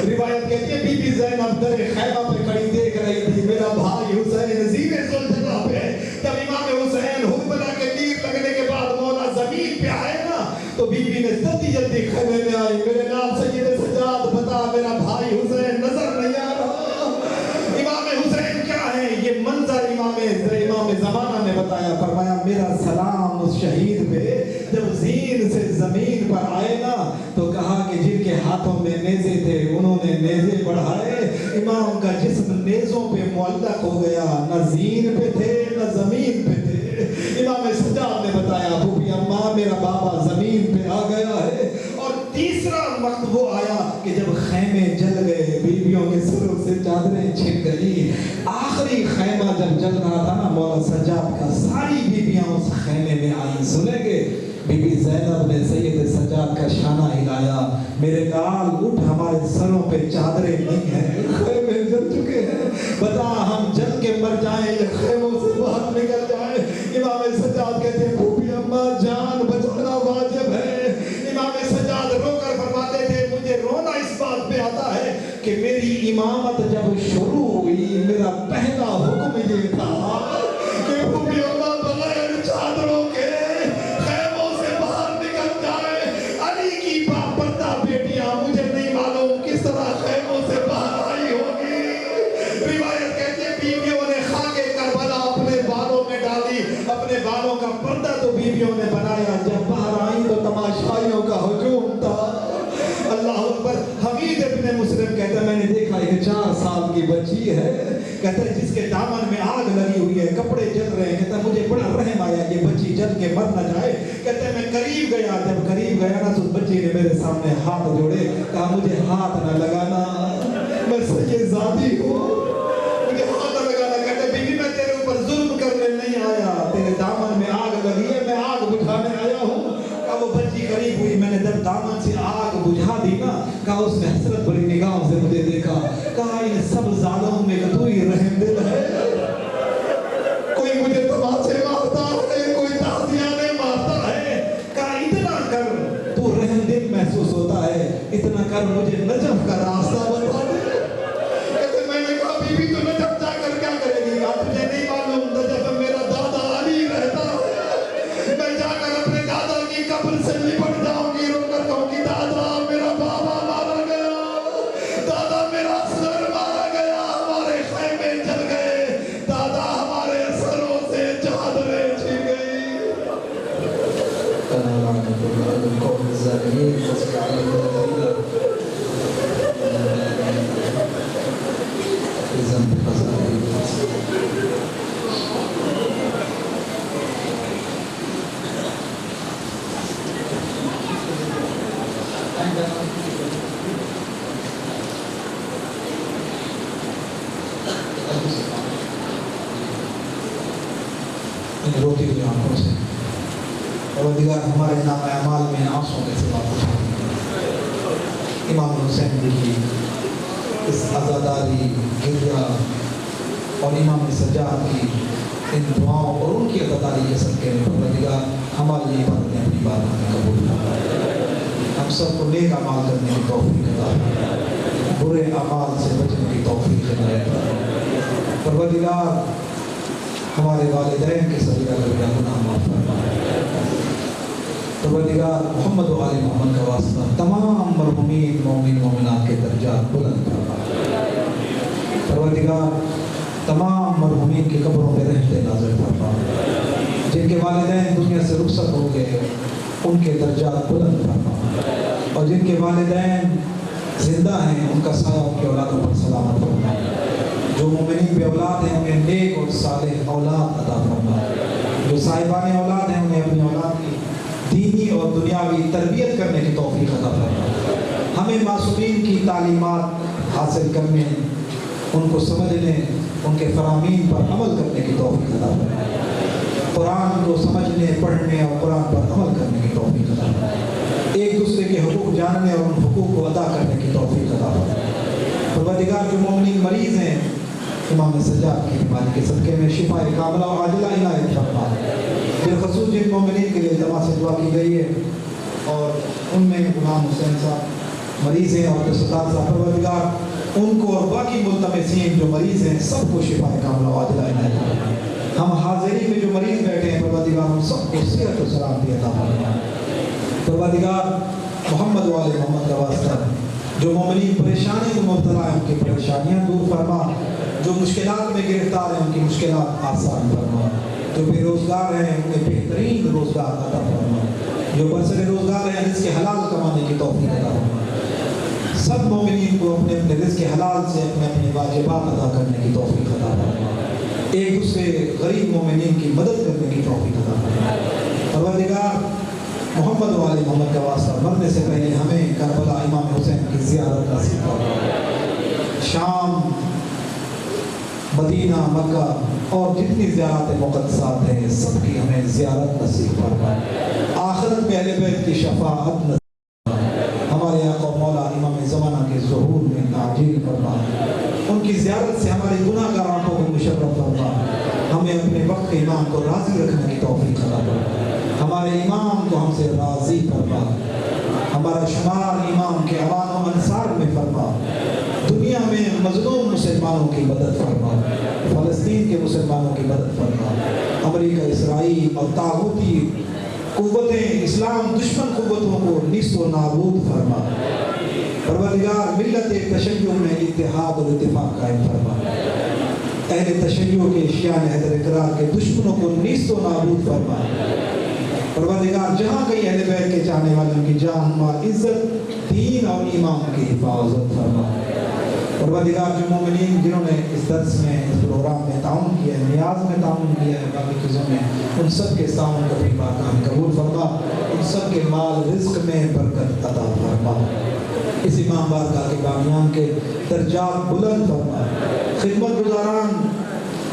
[SPEAKER 1] روایت کہتی ہے بی بی زینب در خیمہ پہ کھڑی دیکھ رہی تھی، میرا بھائی حسین زین ذوالجناح پہ، جب امام حسین حرملہ کے تیر لگنے کے بعد مولا زمین پہ آئے نا، تو بی بی نے جلدی جلدی خیمے میں آئی، میرے نام سید سجاد بتا میرا بھائی حسین نظر نہیں آ رہا، امام حسین کیا ہے؟ یہ منظر امام زمانہ نے بتایا، فرمایا میرا سلام اس شہید پہ جب زین سے زمین پر آئے نا، تو کہا کہ جن کے ہاتھوں میں نیزے تھے انہوں نے نیزے بڑھائے، امام کا جسم نیزوں پہ معلق ہو گیا، نہ زین پہ تھے نہ زمین پہ تھے۔ امام سجاد نے بتایا پھوپھی اماں میرا بابا زمین پہ آ گیا ہے۔ اور تیسرا وقت وہ آیا کہ جب خیمے جل گئے، بیویوں کے سروں سے چادریں چھن گئی، آخری خیمہ جب جل رہا تھا نا مولا سجاد کا، ساری بیویاں اس خیمے میں آئیں۔ سنیں گے بی بی زینب نے سید سجاد کا شانہ ہلایا، میرے لال اٹھ ہمارے سروں پہ چادریں نہیں ہیں، خیمے جل چکے ہیں، بتا ہم جل کے مر جائیں یا خیموں سے باہر نکل جائیں؟ امام سجاد کہتے ہیں پھوپھی اماں جان بچانا واجب ہے۔ امام سجاد رو کر فرماتے تھے مجھے رونا اس بات پہ آتا ہے کہ میری امامت جب شروع ہوئی میرا پہلا حکم یہ تھا کہ پھوپھی اماں بغیر چادروں کے خیموں سے باہر نکل جائے۔ علی کی باپردہ بیٹیاں مجھے نہیں معلوم کس طرح خیموں سے باہر آئی ہوگی۔ روایت کہتی ہے بیویوں نے خاک کربلا اپنے بالوں میں ڈالی، اپنے بالوں کا پردہ تو بیویوں نے بنایا، جب باہر آئیں تو تماشائیوں کا ہجوم تھا۔ اللہ اکبر۔ حمید ابن مسلم کہتا ہے میں نے دیکھا ایک 4 سال کی بچی ہے، کہتا ہے جس کے دامن میں آگ لگی ہوئی ہے، کپڑے جل رہے ہیں، کہتا ہے مجھے بڑا رحم آیا یہ بچی جل کے مر نہ جائے۔ کہتا ہے میں قریب گیا، جب قریب گیا نا تو بچی نے میرے سامنے ہاتھ جوڑے، کہا مجھے ہاتھ نہ لگانا، میں سید زادی ہوں، مجھے ہاتھ نہ لگانا۔ کہتا ہے بی بی میں تیرے اوپر ظلم کرنے نہیں آیا، تیرے دامن میں آگ لگی ہے، میں آگ بجھانے آیا ہوں۔ کہا وہ بچی قریب ہوئی، میں نے جب دامن سے آگ بجھا دی نا، کہا اس نے حسرت بھری نگاہوں سے مجھے دیکھا، کہا ان سب ظالموں میں تو ہی رحم دل ہے، کوئی مجھے تماچے مارتا ہے، کوئی تعزیانے مارتا ہے، کہا اتنا کر تو رحم دل محسوس ہوتا ہے، اتنا کر مجھے نجف کا راستہ بتا دے۔ کہتے میں نے کہا بی بی تو نجف جا کر کیا کرے گی؟ کہا تجھے نہیں معلوم نجف میرا دادا علی رہتا ہے، میں جا کر اپنے دادا کی قبر سے لپٹ جاؤں گی، رو کر کہوں گی دادا میرا بابا مارا گیا، دادا میرا سر مارا گیا، ہمارے خیمے جل گئے، دادا ہمارے سروں سے چادریں چھن گئی۔ ان روتی ہوئی آنکھوں سے، پروردگار ہمارے نام اعمال میں آنسوں کے سوا کچھ نہیں۔ امام حسین جی کی اس عزاداری، گریہ اور امام سجاد کی ان دعاؤں اور ان کی عزاداری کے صدقے میں پروردگار ہماری یہ باتیں اپنی بات ہمیں قبول فرما، ہم سب کو نیک اعمال کرنے کی توفیق عطا فرما، برے اعمال سے بچنے کی توفیق عنایت فرما۔ پروردگار ہمارے والدین کے سبیرہ کبیرہ گناہ معاف فرما۔ پروردگار محمد و آل محمد کا واسطہ تمام مرحومین مومن مومنات کے درجات بلند فرما۔ پروردگار تمام مرحومین کی قبروں میں رحمت نازل فرما، جن کے والدین دنیا سے رخصت ہو گئے ان کے درجات بلند فرما، اور جن کے والدین زندہ ہیں ان کا سایہ ان کی اولادوں پر سلامت فرما، جو مومنین بے اولاد ہیں انہیں نیک اور صالح اولاد عطا فرما، جو صاحبان اولاد ہیں انہیں اپنی اولاد کی دینی اور دنیاوی تربیت کرنے کی توفیق عطا فرما۔ ہمیں معصومین کی تعلیمات حاصل کرنے، ان کو سمجھنے، ان کے فرامین پر عمل کرنے کی توفیق عطا فرما، قرآن کو سمجھنے، پڑھنے اور قرآن پر عمل کرنے کی توفیق عطا فرما، ایک دوسرے کے حقوق جاننے اور ان حقوق کو ادا کرنے کی توفیق عطا فرما۔ پروردگار جو مومنین مریض ہیں امام سجاد کی بیماری کے صدقے میں شفا کاملہ و عاجلہ عنایت فرما، بالخصوص جن مومنین کے لیے جمع سے دعا کی گئی ہے اور ان میں غلام حسین صاحب مریض ہیں اور ستار صاحب، پروردگار ان کو اور باقی ملتمسین جو مریض ہیں سب کو شفا کاملہ و عاجلہ عنایت فرما۔ ہم حاضری میں جو مریض بیٹھے ہیں پروردگار ان سب کو صحت و سلامتی عطا فرما۔ پروردگار محمد و آل محمد کا واسطہ جو مومنین پریشانی میں مبتلا ہیں ان کی پریشانیاں دور فرما، جو مشکلات میں گرفتار ہیں ان کی مشکلات آسان فرما، جو بے روزگار ہیں انہیں بہترین روزگار عطا فرما، جو برسر روزگار ہیں رزق حلال کمانے کی توفیق عطا فرما۔ سب مومنین کو اپنے اپنے رزق حلال سے اپنے اپنے واجبات ادا کرنے کی توفیق عطا فرما، ایک دوسرے غریب مومنین کی مدد کرنے کی توفیق عطا فرما۔ پروردگار محمد و آل محمد کا واسطہ مرنے سے پہلے ہمیں کربلا امام حسین کی زیارت نصیب فرما، شام، مدینہ، مکہ اور جتنی زیارت مقدسات ہیں سب کی ہمیں زیارت نصیب فرما، آخرت میں اہل بیت کی شفاعت نصیب فرما، ہمارے آقا و مولا امام زمانہ کے ظہور میں تعجیل فرما، ان کی زیارت سے ہماری گناہ گار آنکھوں کو مشرف فرما، ہمیں اپنے وقت کے امام کو راضی رکھنے کی توفیق عطا فرما، ہمارے امام کو ہم سے راضی فرما، ہمارا شمار امام کے اوان و انصار میں فرما، دنیا میں مظلوم مسلمانوں کی مدد فرما، فلسطین کے مسلمانوں کی مدد فرما، امریکہ، اسرائیل اور طاغوتی قوتیں اسلام دشمن قوتوں کو نیست و نابود فرما۔ پروردگار ملت تشیع میں اتحاد اور اتفاق قائم فرما، اہل تشیع کے شیعہ حیدر اقرار کے دشمنوں کو نیست و نابود فرما۔ پروردگار جہاں کئی اہل بیت کے چاہنے والوں کی جان، مال، عزت، دین اور ایمان کی حفاظت فرما۔ پروردگار جو مومنین جنہوں نے اس درس میں، اس پروگرام میں تعاون کیا ہے، نیاز میں تعاون کیا ہے، باقی چیزوں میں، ان سب کے تعاون کو اپنی بارگاہ میں قبول فرما، ان سب کے مال رزق میں برکت عطا فرما، اس امام بارگاہ کے بامیان کے درجات بلند فرما۔ خدمت گزاران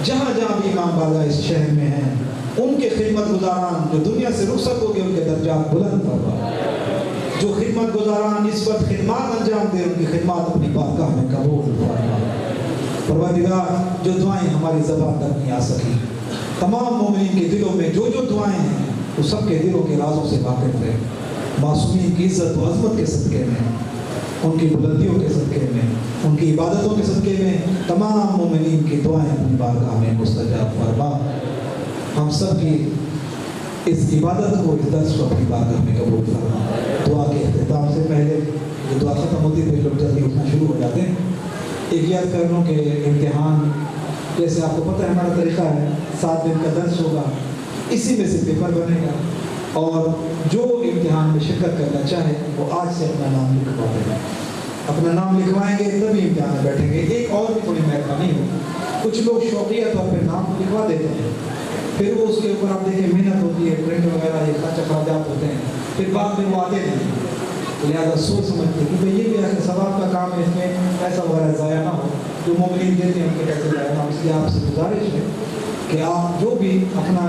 [SPEAKER 1] جہاں جہاں بھی امام بارگاہ اس شہر میں ہیں ان کے خدمت گزاران جو دنیا سے رخصت ہو گئے ان کے درجات بلند فرما، جو خدمت گزاران اس وقت خدمات انجام دے ان کی خدمات اپنی بارگاہ میں قبول فرما۔ پروردگار جو دعائیں ہماری زبان تک نہیں آ سکی، تمام مومنین کے دلوں میں جو جو دعائیں ہیں وہ سب کے دلوں کے رازوں سے واقف رہے، معصومین کی عزت و عظمت کے صدقے میں، ان کی بلندیوں کے صدقے میں، ان کی عبادتوں کے صدقے میں تمام مومنین کی دعائیں اپنی بارگاہ میں مستجاب فرما۔ ہم سب کی اس عبادت کو، اس درس کو اپنی بارگاہ میں قبول فرما۔ دعا کے اختتام سے پہلے جو دعا ختم ہوتی ہے لوگ جلدی اٹھنا شروع ہو جاتے ہیں۔ ایک یاد کر لوں کہ امتحان جیسے آپ کو پتہ ہے ہمارا طریقہ ہے، 7 دن کا درس ہوگا، اسی میں سے پیپر بنے گا، اور جو امتحان میں شرکت کرنا چاہے وہ آج سے اپنا نام لکھوا دیں، اپنا نام لکھوائیں گے تبھی امتحان میں بیٹھیں گے۔ ایک اور بھی تھوڑی مہربانی ہو، کچھ لوگ شوقیہ طور پہ نام لکھوا دیتے ہیں، پھر وہ اس کے اوپر آپ دیکھیں محنت ہوتی ہے، پرنٹ وغیرہ یہ خرچ اخراجات ہوتے ہیں، پھر بعد میں وہ آتے نہیں، لہٰذا سوچ سمجھتے کہ بھئی یہ بھی ایسے ثواب کا کام ہے، اس میں پیسہ وغیرہ ضائع نہ ہو، جو مومنین دیتے ہیں ان کے پیسے ضائع نہ ہو۔ اس لیے آپ سے گزارش ہے کہ آپ جو بھی اپنا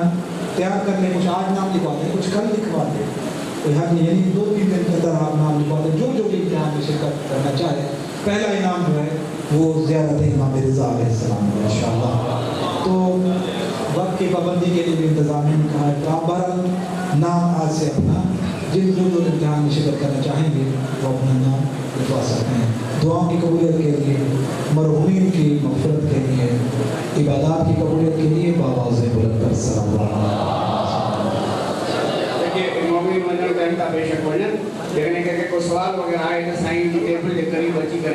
[SPEAKER 1] تیار کر لیں، کچھ آج نام لکھوا دیں، کچھ کل لکھوا دیں، یعنی 2-3 دن کے اندر آپ نام لکھوا دیں، جو بھی امتحان میں شرکت کرنا چاہے۔ پہلا انعام جو ہے وہ زیارت امام رضا علیہ السلام ہے انشاءاللہ۔ تو وقت کی پابندی کے لیے بھی انتظامیہ نے کہا ہے کہ آپ بہرحال نام آج سے اپنا جو امتحان میں شرکت کرنا چاہیں گے وہ اپنا نام لکھوا سکتے ہیں۔ دعاؤں کی قبولیت کے لیے، مرحومین کی مغفرت کے لیے، عبادات کی قبولیت کے لیے بآواز بلند کر صلی اللہ علیہ وسلم۔
[SPEAKER 2] دیکھیے مومن منظر کا بے شک وجن دیکھنے کے کوئی سوال وغیرہ آئے تو سائن کی ٹیبل کے قریب بچی کرے